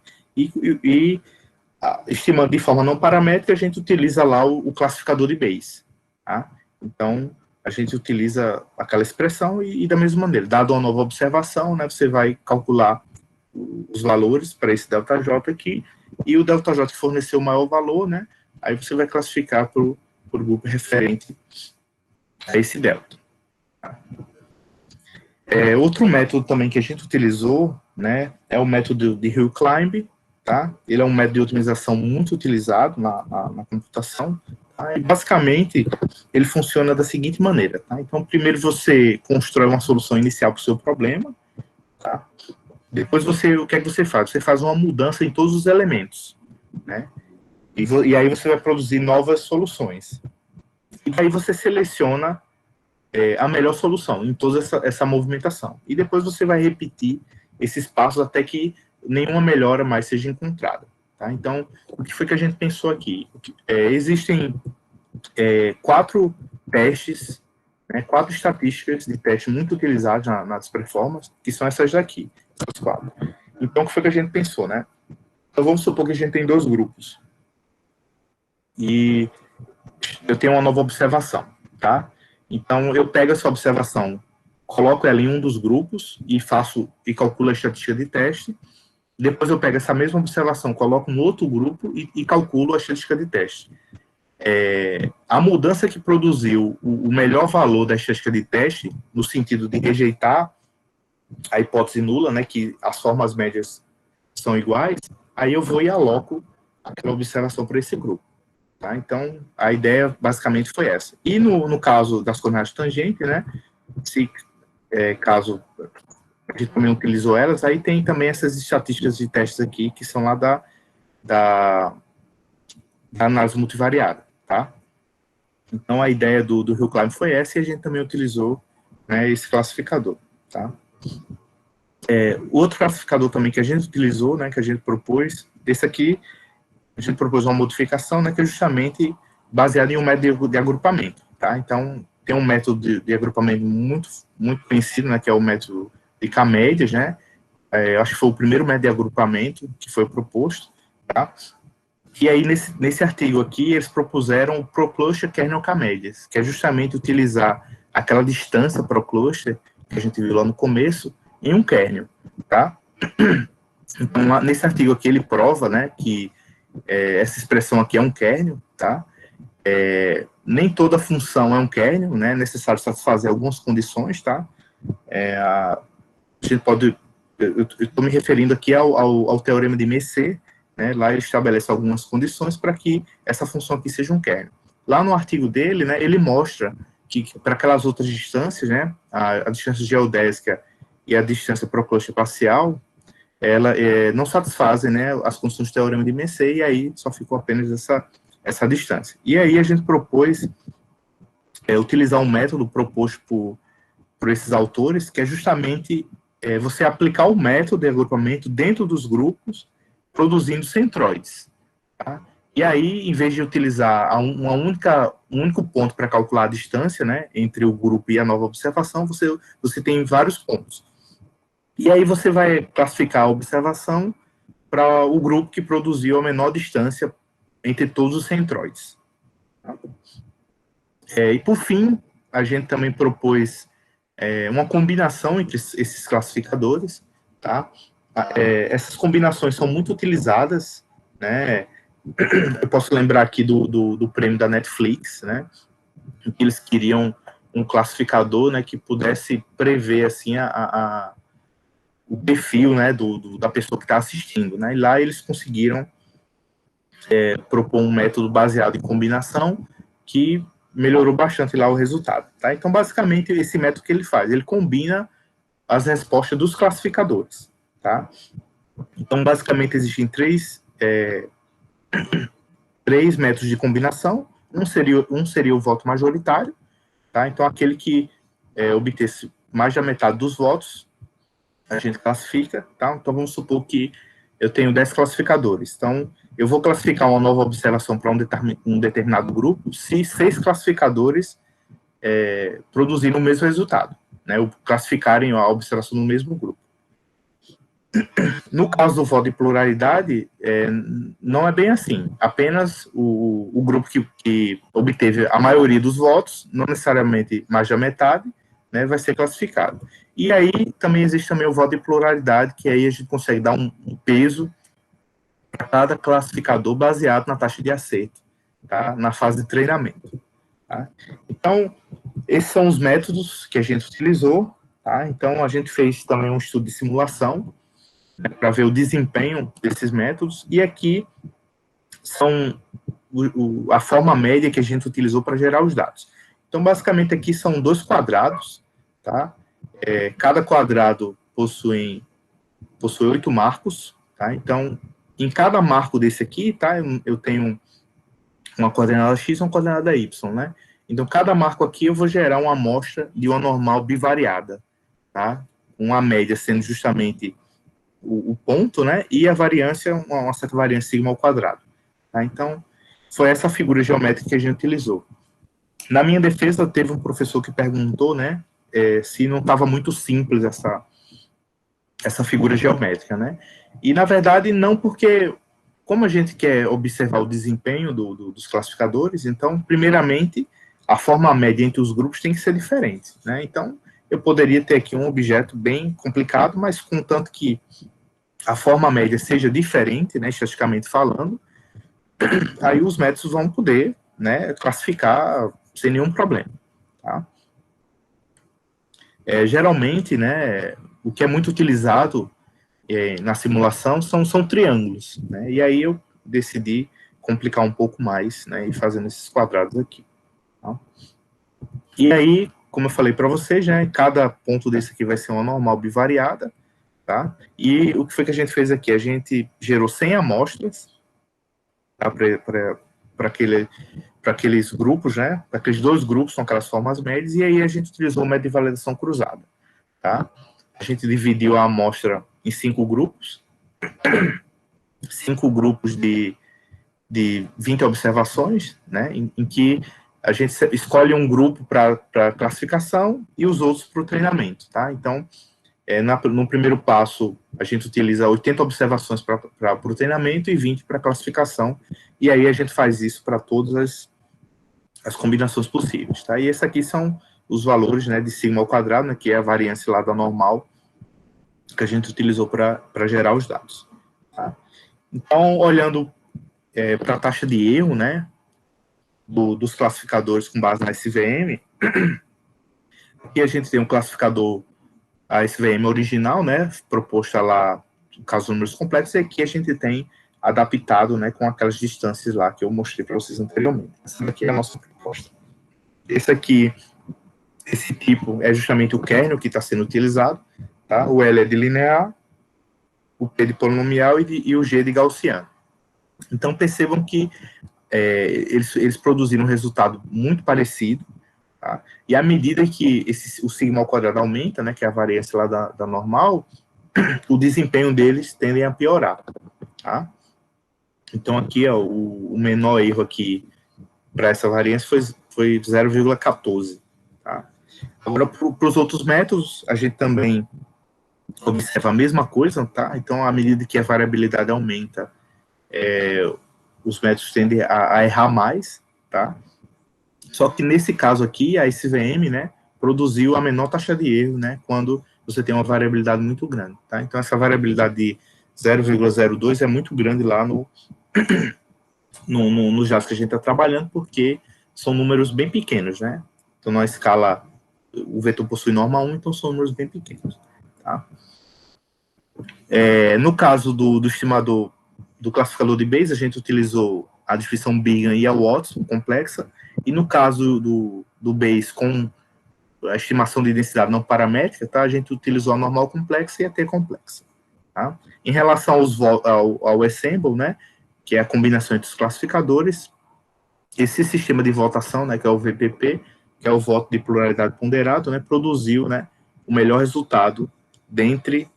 Estimando de forma não paramétrica, a gente utiliza lá o classificador de Bayes, tá? Então, a gente utiliza aquela expressão e da mesma maneira, dado uma nova observação, né, você vai calcular os valores para esse ΔJ aqui, e o ΔJ que forneceu o maior valor, né, aí você vai classificar para o grupo referente a esse delta. Tá? Outro método também que a gente utilizou, né, é o método de Hill Climb, tá? Ele é um método de otimização muito utilizado na computação. Tá? E basicamente, ele funciona da seguinte maneira. Tá? Então, primeiro você constrói uma solução inicial para o seu problema. Tá? Depois, o que é que você faz? Você faz uma mudança em todos os elementos. Né? E aí você vai produzir novas soluções. E aí você seleciona a melhor solução em toda essa movimentação. E depois você vai repetir esses passos até que nenhuma melhora mais seja encontrada. Tá? Então, o que foi que a gente pensou aqui? Existem 4 testes, né, 4 estatísticas de teste muito utilizadas nas performances, que são essas daqui, essas 4. Então, o que foi que a gente pensou? Né? Então, vamos supor que a gente tem 2 grupos. E eu tenho uma nova observação, tá? Então, eu pego essa observação, coloco ela em um dos grupos e calculo a estatística de teste. Depois eu pego essa mesma observação, coloco no outro grupo e calculo a estatística de teste. A mudança que produziu o melhor valor da estatística de teste, no sentido de rejeitar a hipótese nula, né, que as formas médias são iguais, aí eu vou e aloco aquela observação para esse grupo. Tá? Então, a ideia basicamente foi essa. E no caso das coordenadas tangentes, né, caso a gente também utilizou elas. Aí tem também essas estatísticas de testes aqui, que são lá da análise multivariada, tá? Então, a ideia do HillClimb foi essa, e a gente também utilizou, né, esse classificador, tá? O outro classificador também que a gente utilizou, né, que a gente propôs, esse aqui, a gente propôs uma modificação, né, que é justamente baseado em um método de agrupamento, tá? Então, tem um método de agrupamento muito conhecido, né, que é o método de K-médias, né? Eu acho que foi o primeiro método de agrupamento que foi proposto, tá? E aí, nesse artigo aqui, eles propuseram o ProCluster Kernel K-médias, que é justamente utilizar aquela distância ProCluster, que a gente viu lá no começo, em um kernel, tá? Então, lá, nesse artigo aqui, ele prova, né, que essa expressão aqui é um kernel, tá? Nem toda função é um kernel, né? É necessário satisfazer algumas condições, tá? A gente pode... Eu estou me referindo aqui ao teorema de Messier, né? Lá ele estabelece algumas condições para que essa função aqui seja um kernel. Lá no artigo dele, né, ele mostra que para aquelas outras distâncias, né, a distância geodésica e a distância procluster parcial, ela não satisfazem, né, as condições do teorema de Messier, e aí só ficou apenas essa distância. E aí a gente propôs utilizar um método proposto por esses autores, que é justamente você aplicar o método de agrupamento dentro dos grupos, produzindo centroides. Tá? E aí, em vez de utilizar um único ponto para calcular a distância, né, entre o grupo e a nova observação, você tem vários pontos. E aí você vai classificar a observação para o grupo que produziu a menor distância entre todos os centroides. Tá? E por fim, a gente também propôs uma combinação entre esses classificadores, tá? Essas combinações são muito utilizadas, né? Eu posso lembrar aqui do prêmio da Netflix, né? Em que eles queriam um classificador, né, que pudesse prever assim o perfil, né, da pessoa que está assistindo, né? E lá eles conseguiram propor um método baseado em combinação que melhorou bastante lá o resultado, tá? Então, basicamente, esse método que ele faz, ele combina as respostas dos classificadores, tá? Então, basicamente, existem três métodos de combinação. Um seria o voto majoritário, tá? Então, aquele que obtesse mais da metade dos votos, a gente classifica, tá? Então, vamos supor que eu tenho 10 classificadores. Então, eu vou classificar uma nova observação para um determinado grupo se 6 classificadores produzirem o mesmo resultado, né? Ou classificarem a observação no mesmo grupo. No caso do voto de pluralidade, não é bem assim. Apenas o grupo que obteve a maioria dos votos, não necessariamente mais da metade, né, vai ser classificado. E aí também existe também o voto de pluralidade, que aí a gente consegue dar um peso para cada classificador baseado na taxa de acerto, tá? Na fase de treinamento. Tá? Então, esses são os métodos que a gente utilizou. Tá? Então, a gente fez também um estudo de simulação, né, para ver o desempenho desses métodos, e aqui são a forma média que a gente utilizou para gerar os dados. Então, basicamente, aqui são 2 quadrados, tá? Cada quadrado possui 8 marcos, tá? Então, em cada marco desse aqui, tá? Eu tenho uma coordenada x e uma coordenada y, né? Então, cada marco aqui eu vou gerar uma amostra de uma normal bivariada, tá? Uma média sendo justamente o ponto, né? E a variância, uma certa variância sigma ao quadrado. Tá? Então, foi essa figura geométrica que a gente utilizou. Na minha defesa, teve um professor que perguntou, né? Se não estava muito simples essa figura geométrica, né? E, na verdade, não, porque como a gente quer observar o desempenho dos classificadores, então, primeiramente, a forma média entre os grupos tem que ser diferente, né? Então, eu poderia ter aqui um objeto bem complicado, mas contanto que a forma média seja diferente, né, estatisticamente falando, aí os métodos vão poder, né, classificar sem nenhum problema, tá? Geralmente, né, o que é muito utilizado na simulação são triângulos, né, e aí eu decidi complicar um pouco mais, né, e fazendo esses quadrados aqui, tá? E aí, como eu falei para vocês, né, cada ponto desse aqui vai ser uma normal bivariada, tá? E o que foi que a gente fez aqui? A gente gerou 100 amostras, tá, para aqueles grupos, né? Para aqueles dois grupos, são aquelas formas médias, e aí a gente utilizou o método de validação cruzada, tá? A gente dividiu a amostra em 5 grupos, 5 grupos de 20 observações, né? Em que a gente escolhe um grupo para classificação e os outros para o treinamento, tá? Então, no primeiro passo, a gente utiliza 80 observações para o treinamento e 20 para classificação, e aí a gente faz isso para todas as combinações possíveis, tá? E esses aqui são os valores, né, de sigma ao quadrado, né, que é a variância lá da normal que a gente utilizou para gerar os dados, tá? Então, olhando para a taxa de erro, né, dos classificadores com base na SVM, aqui a gente tem um classificador, a SVM original, né, proposta lá, no caso números complexos, e aqui a gente tem adaptado, né, com aquelas distâncias lá que eu mostrei para vocês anteriormente. Essa aqui é a nossa proposta. Esse tipo é justamente o kernel que está sendo utilizado, tá? O L é de linear, o P de polinomial e o G de gaussiano. Então, percebam que eles produziram um resultado muito parecido, tá? E à medida que o sigma ao quadrado aumenta, né, que é a variância lá da normal, o desempenho deles tende a piorar, tá? Então, aqui, ó, o menor erro aqui para essa variância foi 0,14, tá? Agora, para os outros métodos, a gente também observa a mesma coisa, tá? Então, à medida que a variabilidade aumenta, os métodos tendem a errar mais, tá? Só que nesse caso aqui, a SVM, né, produziu a menor taxa de erro, né, quando você tem uma variabilidade muito grande, tá? Então, essa variabilidade de 0,02 é muito grande lá nos dados que a gente está trabalhando, porque são números bem pequenos, né? Então, na escala, o vetor possui norma 1, então são números bem pequenos, tá? No caso do estimador do classificador de Bayes, a gente utilizou a distribuição Big e a Watson complexa, e no caso do Bayes com a estimação de densidade não paramétrica, tá, a gente utilizou a normal complexa e a T complexa. Tá? Em relação ao Ensemble, né, que é a combinação entre os classificadores, esse sistema de votação, né, que é o VPP, que é o voto de pluralidade ponderado, né, produziu, né, o melhor resultado dentre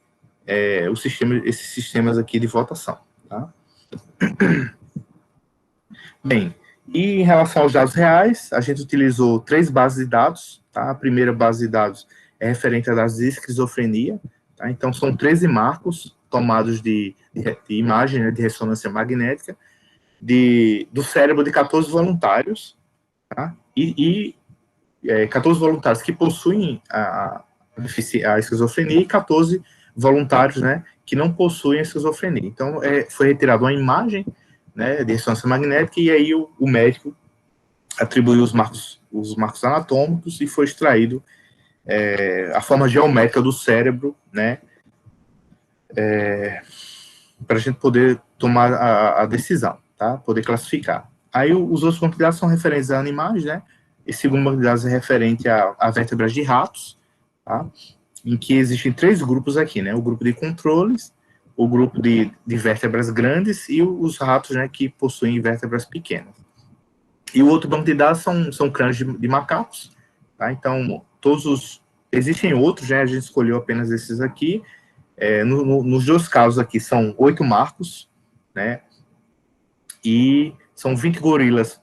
esses sistemas aqui de votação. Tá? Bem, e em relação aos dados reais, a gente utilizou 3 bases de dados, tá? A primeira base de dados é referente a dados de esquizofrenia, tá? Então, são 13 marcos tomados de imagem, né, de ressonância magnética, do cérebro de 14 voluntários, tá? E 14 voluntários que possuem a esquizofrenia e 14 voluntários, né, que não possuem a esquizofrenia. Então, foi retirada uma imagem, né, de ressonância magnética, e aí o médico atribuiu os marcos anatômicos e foi extraído a forma geométrica do cérebro, né, para a gente poder tomar a decisão, tá, poder classificar. Aí os outros bancos de dados são referentes a animais, né, esse segundo banco de dados é referente a vértebras de ratos, tá, em que existem 3 grupos aqui, né, o grupo de controles, o grupo de vértebras grandes e os ratos, né, que possuem vértebras pequenas. E o outro banco de dados são crânios de macacos, tá? Então, existem outros, né, a gente escolheu apenas esses aqui. Nos 2 casos aqui são 8 marcos, né, e são 20 gorilas,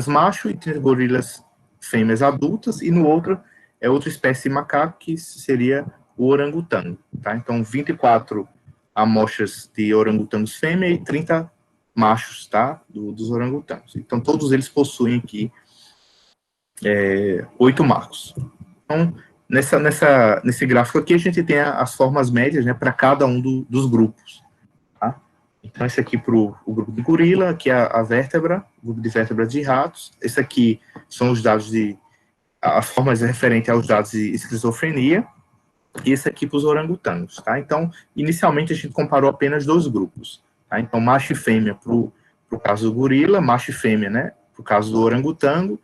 macho e 30 gorilas fêmeas adultas, e no outro é outra espécie de macaco, que seria o orangotango, tá? Então, 24 amostras de orangotangos fêmea e 30 machos, tá? Dos orangotangos. Então, todos eles possuem aqui 8 marcos. Então, nesse gráfico aqui, a gente tem as formas médias, né, para cada um dos grupos, tá? Então, esse aqui para o grupo de gorila, aqui é a vértebra, o grupo de vértebras de ratos. Esse aqui são os dados as formas referentes aos dados de esquizofrenia, e esse aqui para os orangotangos, tá? Então, inicialmente a gente comparou apenas 2 grupos, tá? Então, macho e fêmea para o caso do gorila, macho e fêmea, né, para o caso do orangotango,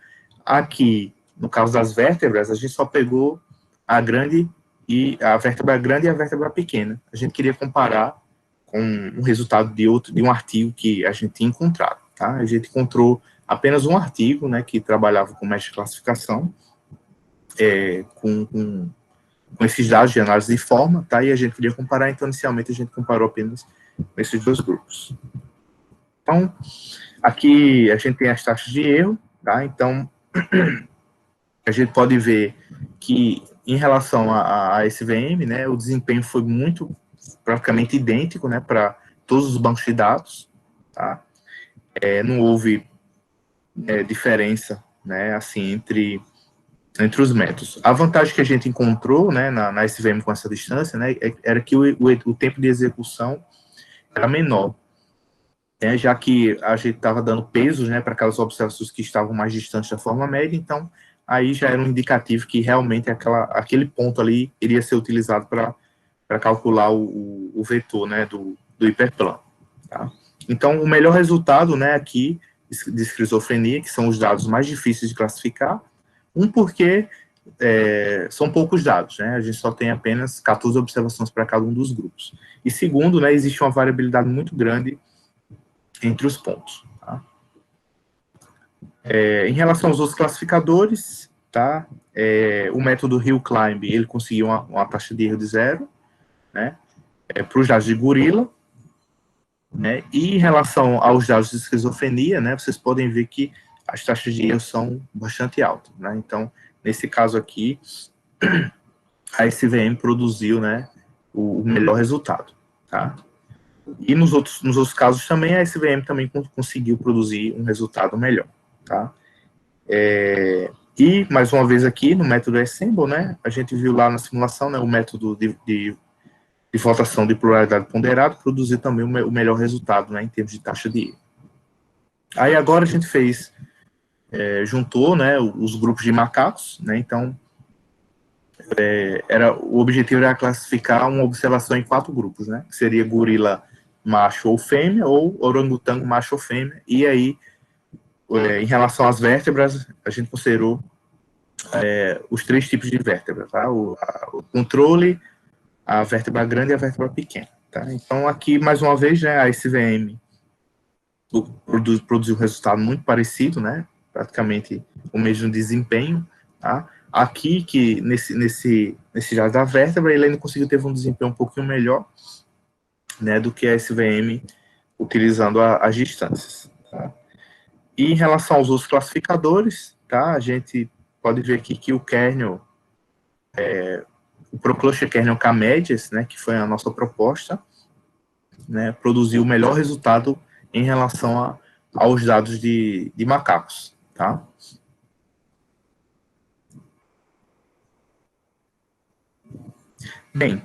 aqui, no caso das vértebras, a gente só pegou a vértebra grande e a vértebra pequena. A gente queria comparar com o resultado de um artigo que a gente tinha encontrado, tá? A gente encontrou apenas um artigo, né, que trabalhava com mestre de classificação, com esses dados de análise de forma, tá? E a gente queria comparar, então, inicialmente, a gente comparou apenas esses dois grupos. Então, aqui a gente tem as taxas de erro, tá? Então, a gente pode ver que, em relação a SVM, né, o desempenho foi praticamente idêntico, né, para todos os bancos de dados, tá? Não houve diferença, né, assim, entre os métodos. A vantagem que a gente encontrou, né, na SVM com essa distância, né, era que o tempo de execução era menor, né, já que a gente estava dando pesos, né, para aquelas observações que estavam mais distantes da forma média, então aí já era um indicativo que realmente aquele ponto ali iria ser utilizado para calcular o vetor, né, do hiperplano, tá? Então, o melhor resultado, né, aqui de esquizofrenia, que são os dados mais difíceis de classificar, porque são poucos dados, né? A gente só tem apenas 14 observações para cada um dos grupos. E segundo, né, existe uma variabilidade muito grande entre os pontos. Tá? Em relação aos outros classificadores, tá? O método Hill Climb, ele conseguiu uma taxa de erro de 0, né? Para os dados de gorila, né? E em relação aos dados de esquizofrenia, né, vocês podem ver que as taxas de erro são bastante altas, né? Então, nesse caso aqui, a SVM produziu, né, o melhor resultado, tá? E nos outros casos também, a SVM também conseguiu produzir um resultado melhor, tá? E, mais uma vez aqui, no método Ensemble, né, a gente viu lá na simulação, né, o método de votação de pluralidade ponderada produziu também o melhor resultado, né, em termos de taxa de erro. Aí agora a gente juntou, né, os grupos de macacos, né, então o objetivo era classificar uma observação em 4 grupos, né, que seria gorila macho ou fêmea, ou orangotango macho ou fêmea, e aí, em relação às vértebras, a gente considerou os 3 tipos de vértebra, tá, o controle, a vértebra grande e a vértebra pequena, tá, então aqui, mais uma vez, né, a SVM produziu um resultado muito parecido, né, praticamente o mesmo desempenho, tá? Aqui, que nesse dado da vértebra, ele ainda conseguiu ter um desempenho um pouquinho melhor, né, do que a SVM utilizando as distâncias, tá? E em relação aos outros classificadores, tá, a gente pode ver aqui que o kernel, o Procluster Kernel K-Medias, né, que foi a nossa proposta, né, produziu o melhor resultado em relação aos dados de macacos, tá? Bem,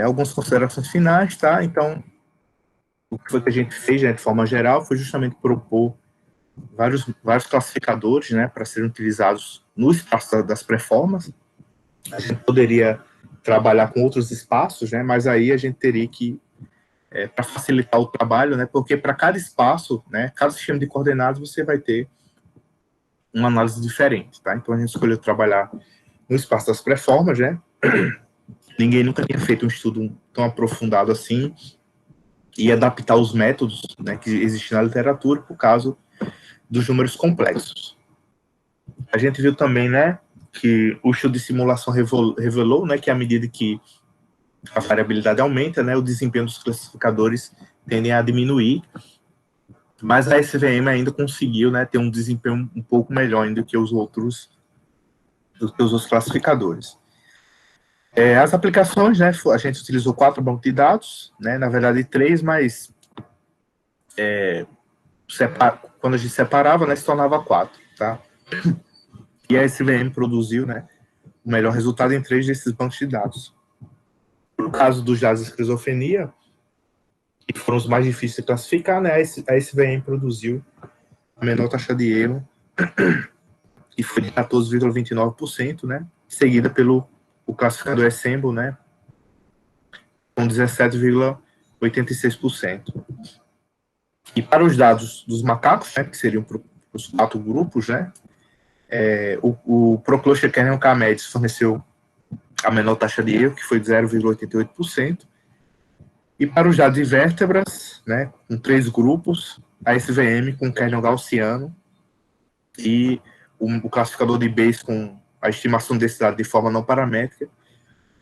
algumas considerações finais, tá? Então, o que foi que a gente fez, né, de forma geral, foi justamente propor vários classificadores, né, para serem utilizados no espaço das pré-formas. A gente poderia trabalhar com outros espaços, né, mas aí a gente teria que, para facilitar o trabalho, né, porque para cada espaço, né, cada sistema de coordenadas, você vai ter uma análise diferente, tá? Então, a gente escolheu trabalhar no espaço das pré-formas, né? Ninguém nunca tinha feito um estudo tão aprofundado assim e adaptar os métodos, né, que existem na literatura por causa dos números complexos. A gente viu também, né, que o estudo de simulação revelou, né, que à medida que a variabilidade aumenta, né, o desempenho dos classificadores tendem a diminuir, mas a SVM ainda conseguiu, né, ter um desempenho um pouco melhor do que os outros classificadores. As aplicações, né, a gente utilizou 4 bancos de dados, né, na verdade 3, mas quando a gente separava, né, se tornava 4, tá? E a SVM produziu, né, o melhor resultado em 3 desses bancos de dados. No caso dos dados de esquizofrenia, que foram os mais difíceis de classificar, né, a SVM produziu a menor taxa de erro, que foi de 14,29%, né, seguida pelo o classificador Ensemble, né, com 17,86%. E para os dados dos macacos, né, que seriam os 4 grupos, né, o ProCluster Kernel KMedes forneceu a menor taxa de erro, que foi de 0,88%. E para os dados de vértebras, né, com 3 grupos, a SVM com kernel gaussiano e o classificador de Bayes com a estimação de densidade de forma não paramétrica,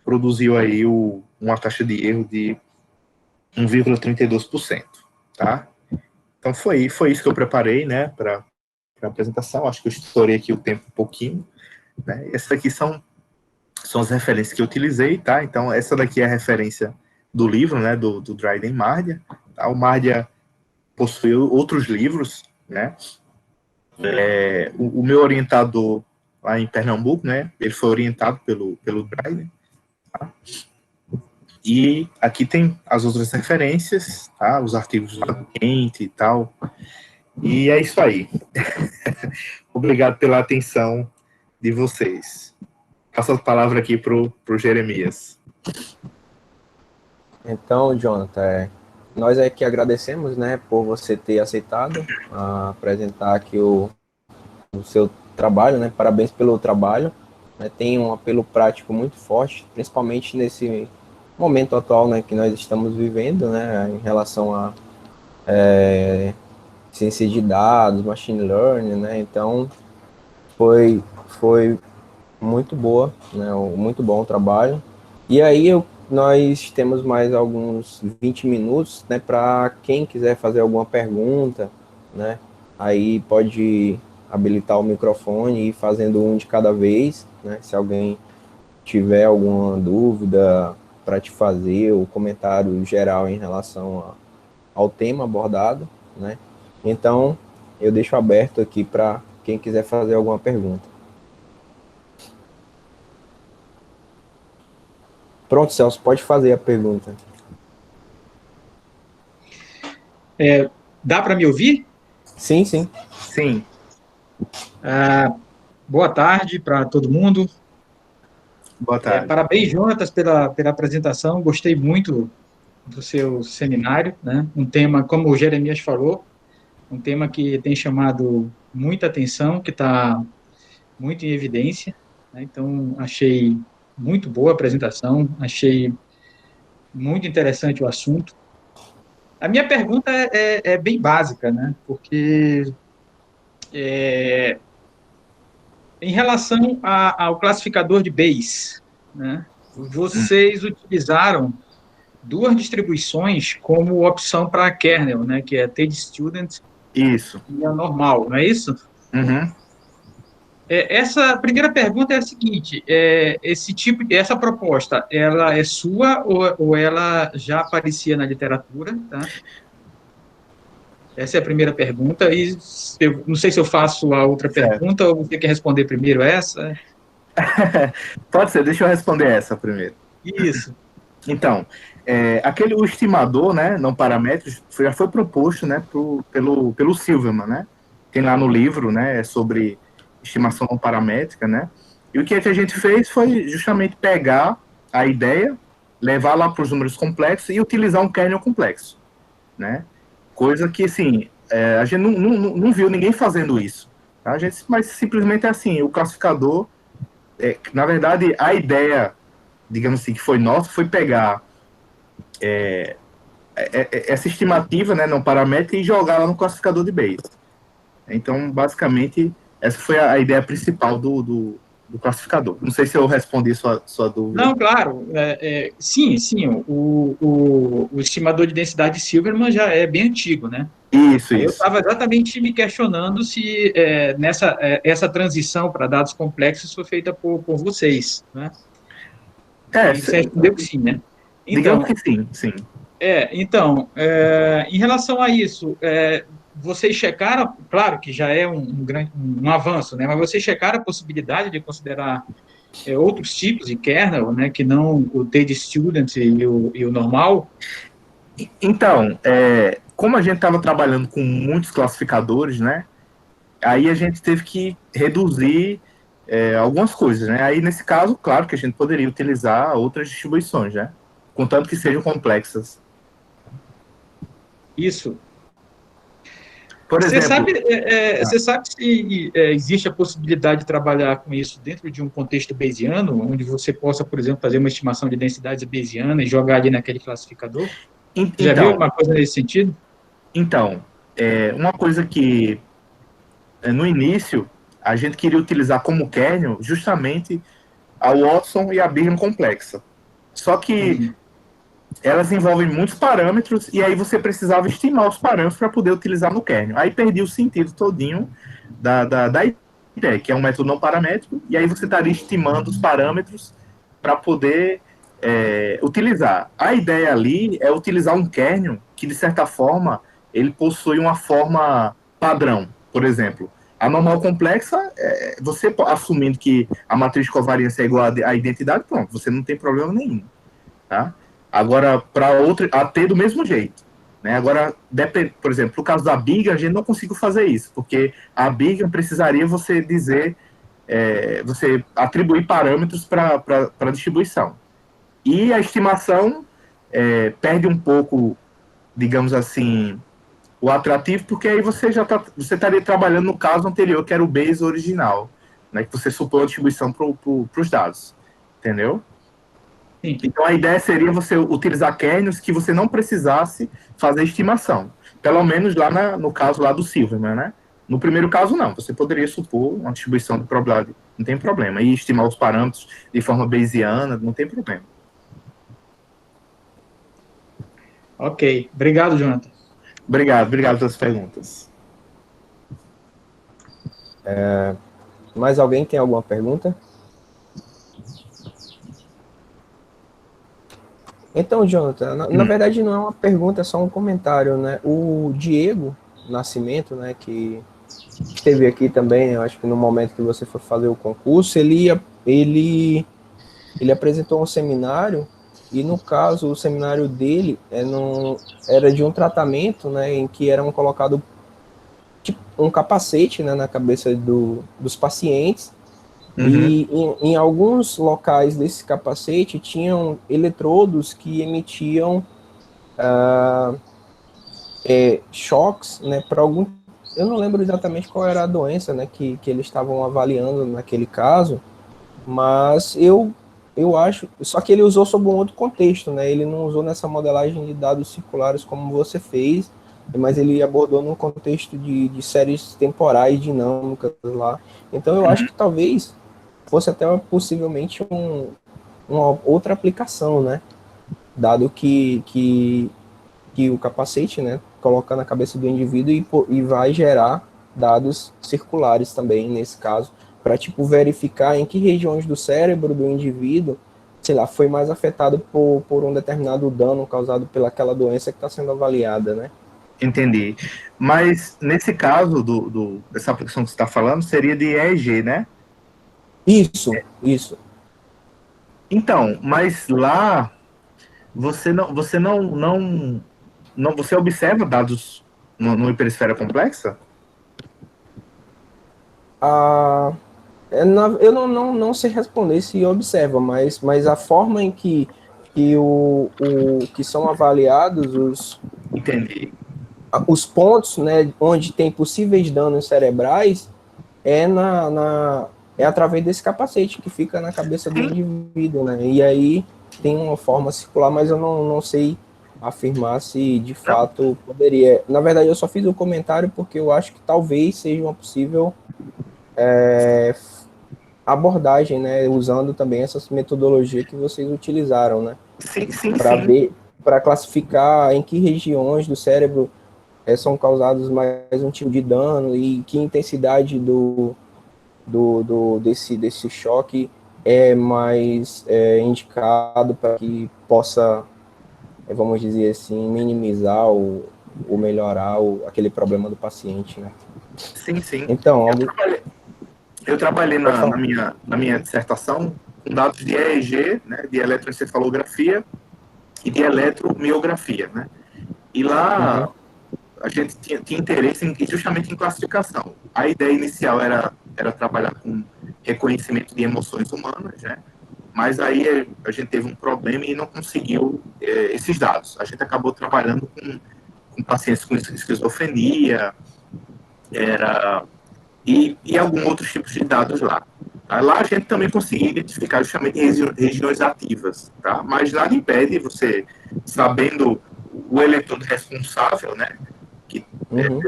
produziu aí uma taxa de erro de 1,32%, tá? Então foi isso que eu preparei, né, para a apresentação. Acho que eu estourei aqui o tempo um pouquinho, né? Essas aqui são as referências que eu utilizei, tá? Então essa daqui é a referência do livro, né, do Dryden Mardia. Tá? O Mardia possui outros livros, né? O meu orientador lá em Pernambuco, né, ele foi orientado pelo Dryden. Tá? E aqui tem as outras referências, tá? Os artigos lá do Kent e tal. E é isso aí. Obrigado pela atenção de vocês. Passo a palavra aqui para o Jeremias. Então, Jonathan, nós é que agradecemos, né, por você ter aceitado apresentar aqui o seu trabalho, né, parabéns pelo trabalho, né, tem um apelo prático muito forte, principalmente nesse momento atual, né, que nós estamos vivendo, né, em relação a ciência de dados, machine learning, né, então foi muito boa, né, muito bom o trabalho. E aí nós temos mais alguns 20 minutos, né, para quem quiser fazer alguma pergunta, né, aí pode habilitar o microfone e ir fazendo um de cada vez, né, se alguém tiver alguma dúvida para te fazer, o comentário geral em relação ao tema abordado, né, então eu deixo aberto aqui para quem quiser fazer alguma pergunta. Pronto, Celso, pode fazer a pergunta. Dá para me ouvir? Sim, sim. Sim. Boa tarde para todo mundo. Boa tarde. Parabéns, Jonatas, pela apresentação. Gostei muito do seu seminário, né? Um tema, como o Jeremias falou, um tema que tem chamado muita atenção, que está muito em evidência, né? Então, achei muito boa a apresentação, achei muito interessante o assunto. A minha pergunta é bem básica, né? Porque em relação ao classificador de Bayes, né? Vocês utilizaram duas distribuições como opção para kernel, né? Que é a TD-Student Isso. e a normal, não é isso? Uhum. Essa primeira pergunta é a seguinte: essa proposta, ela é sua ou ela já aparecia na literatura? Tá? Essa é a primeira pergunta. E eu não sei se eu faço a outra pergunta ou você quer responder primeiro essa. Pode ser, deixa eu responder essa primeiro. Isso. Então, o estimador, né, não paramétrico, já foi proposto, né, pelo Silverman, né? Tem lá no livro, né, sobre estimação não paramétrica, né? E o que a gente fez foi justamente pegar a ideia, levar lá para os números complexos e utilizar um kernel complexo, né? Coisa que, assim, a gente não viu ninguém fazendo isso. Tá? Mas simplesmente é assim, o classificador, na verdade, a ideia, digamos assim, que foi nossa, foi pegar essa estimativa, né, não paramétrica, e jogar lá no classificador de Bayes. Então, basicamente, essa foi a ideia principal do classificador. Não sei se eu respondi sua dúvida. Não, claro. Sim. O estimador de densidade Silverman já é bem antigo, né? Isso. Eu estava exatamente me questionando se essa transição para dados complexos foi feita por vocês, né? E você respondeu que sim, né? Então, digamos que sim. Então, em relação a isso, vocês checaram, claro que já é um avanço, né? Mas vocês checaram a possibilidade de considerar outros tipos de kernel, né? Que não o TD-Student e o normal? Então, como a gente estava trabalhando com muitos classificadores, né? Aí a gente teve que reduzir algumas coisas, né? Aí, nesse caso, claro que a gente poderia utilizar outras distribuições, né? Contanto que sejam complexas. Isso. Por Você exemplo, sabe, você sabe se existe a possibilidade de trabalhar com isso dentro de um contexto bayesiano, onde você possa, por exemplo, fazer uma estimação de densidades bayesianas e jogar ali naquele classificador? Você já viu então, uma coisa nesse sentido? então, uma coisa que no início a gente queria utilizar como kernel justamente a Watson e a Billion complexa. Só que Uhum. elas envolvem muitos parâmetros e aí você precisava estimar os parâmetros para poder utilizar no kernel. Aí perdi o sentido todinho da ideia, que é um método não paramétrico, e aí você estaria estimando os parâmetros para poder utilizar. A ideia ali é utilizar um kernel que, de certa forma, ele possui uma forma padrão. Por exemplo, a normal complexa, você assumindo que a matriz de covariância é igual à identidade, pronto, você não tem problema nenhum. Tá? Agora, para outra, a T do mesmo jeito. Né? Agora, por exemplo, no caso da Big, a gente não conseguiu fazer isso, porque a Big precisaria você dizer, você atribuir parâmetros para a distribuição. E a estimação perde um pouco, digamos assim, o atrativo, porque aí você estaria trabalhando no caso anterior, que era o base original, né, que você supõe a distribuição para os dados. Entendeu? Sim. Então a ideia seria você utilizar kernels que você não precisasse fazer estimação. Pelo menos lá no caso lá do Silverman, né? No primeiro caso, não. Você poderia supor uma distribuição de probabilidade, não tem problema. E estimar os parâmetros de forma bayesiana, não tem problema. Ok. Obrigado, Jonathan. Obrigado pelas perguntas. Mais alguém tem alguma pergunta? Então, Jonathan, na verdade não é uma pergunta, é só um comentário, né? O Diego Nascimento, né, que esteve aqui também, eu acho que no momento que você foi fazer o concurso, ele apresentou um seminário, e no caso, o seminário dele era de um tratamento, né, em que eram colocado tipo, um capacete, né, na cabeça dos pacientes, e em alguns locais desse capacete tinham eletrodos que emitiam choques, né, para algum. Eu não lembro exatamente qual era a doença, né, que eles estavam avaliando naquele caso, mas eu acho. Só que ele usou sob um outro contexto, né? Ele não usou nessa modelagem de dados circulares como você fez, mas ele abordou num contexto de séries temporais dinâmicas lá. Então eu acho que talvez fosse até possivelmente uma outra aplicação, né? Dado que o capacete, né, coloca na cabeça do indivíduo e vai gerar dados circulares também, nesse caso, para tipo, verificar em que regiões do cérebro do indivíduo, sei lá, foi mais afetado por um determinado dano causado pelaquela doença que está sendo avaliada, né? Entendi. Mas nesse caso dessa aplicação que você está falando, seria de EEG, né? Isso. Então, mas lá você observa dados no hiperesfera complexa? Ah, eu não sei responder se observa, mas a forma em que são avaliados Entendi. os pontos, né, onde tem possíveis danos cerebrais é é através desse capacete que fica na cabeça do indivíduo, né? E aí tem uma forma circular, mas eu não sei afirmar se de fato poderia. Na verdade, eu só fiz o comentário porque eu acho que talvez seja uma possível abordagem, né? Usando também essas metodologias que vocês utilizaram, né? Sim. Para ver, para classificar em que regiões do cérebro são causados mais um tipo de dano e que intensidade desse choque é mais indicado para que possa, vamos dizer assim, minimizar ou melhorar aquele problema do paciente, né? Sim. Então, Eu trabalhei pode falar. na minha dissertação com dados de EEG, né, de eletroencefalografia e de eletromiografia, né? E lá a gente tinha interesse justamente em classificação. A ideia inicial era trabalhar com reconhecimento de emoções humanas, né? Mas aí a gente teve um problema e não conseguiu esses dados. A gente acabou trabalhando com pacientes com esquizofrenia, era e alguns outros tipos de dados lá. Lá a gente também conseguia identificar justamente regiões ativas, tá? Mas nada impede você, sabendo o eletrodo responsável, né, que Uhum.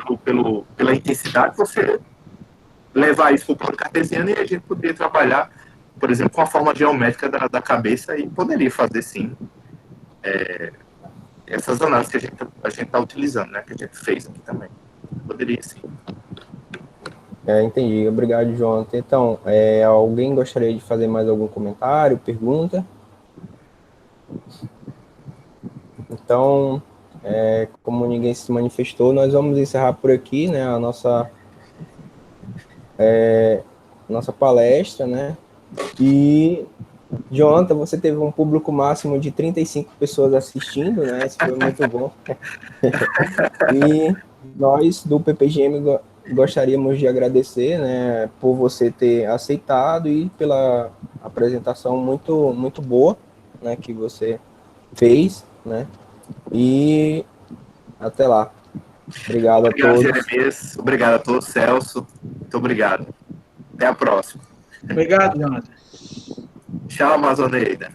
pela intensidade, você levar isso para o plano cartesiano e a gente poderia trabalhar, por exemplo, com a forma geométrica da cabeça e poderia fazer, sim, essas análises que a gente está utilizando, né, que a gente fez aqui também. Poderia, sim. Entendi. Obrigado, Jonathan. Então, alguém gostaria de fazer mais algum comentário, pergunta? Então, como ninguém se manifestou, nós vamos encerrar por aqui, né, a nossa palestra, né? E, Jonathan, você teve um público máximo de 35 pessoas assistindo, né? Isso foi muito bom. E nós, do PPGM, gostaríamos de agradecer, né, por você ter aceitado e pela apresentação muito, muito boa, né, que você fez, né? E até lá. Obrigado a Obrigado, todos. Jeremias. Obrigado a todos, Celso. Muito obrigado. Até a próxima. Obrigado, Jonathan. Tchau, Amazoneida.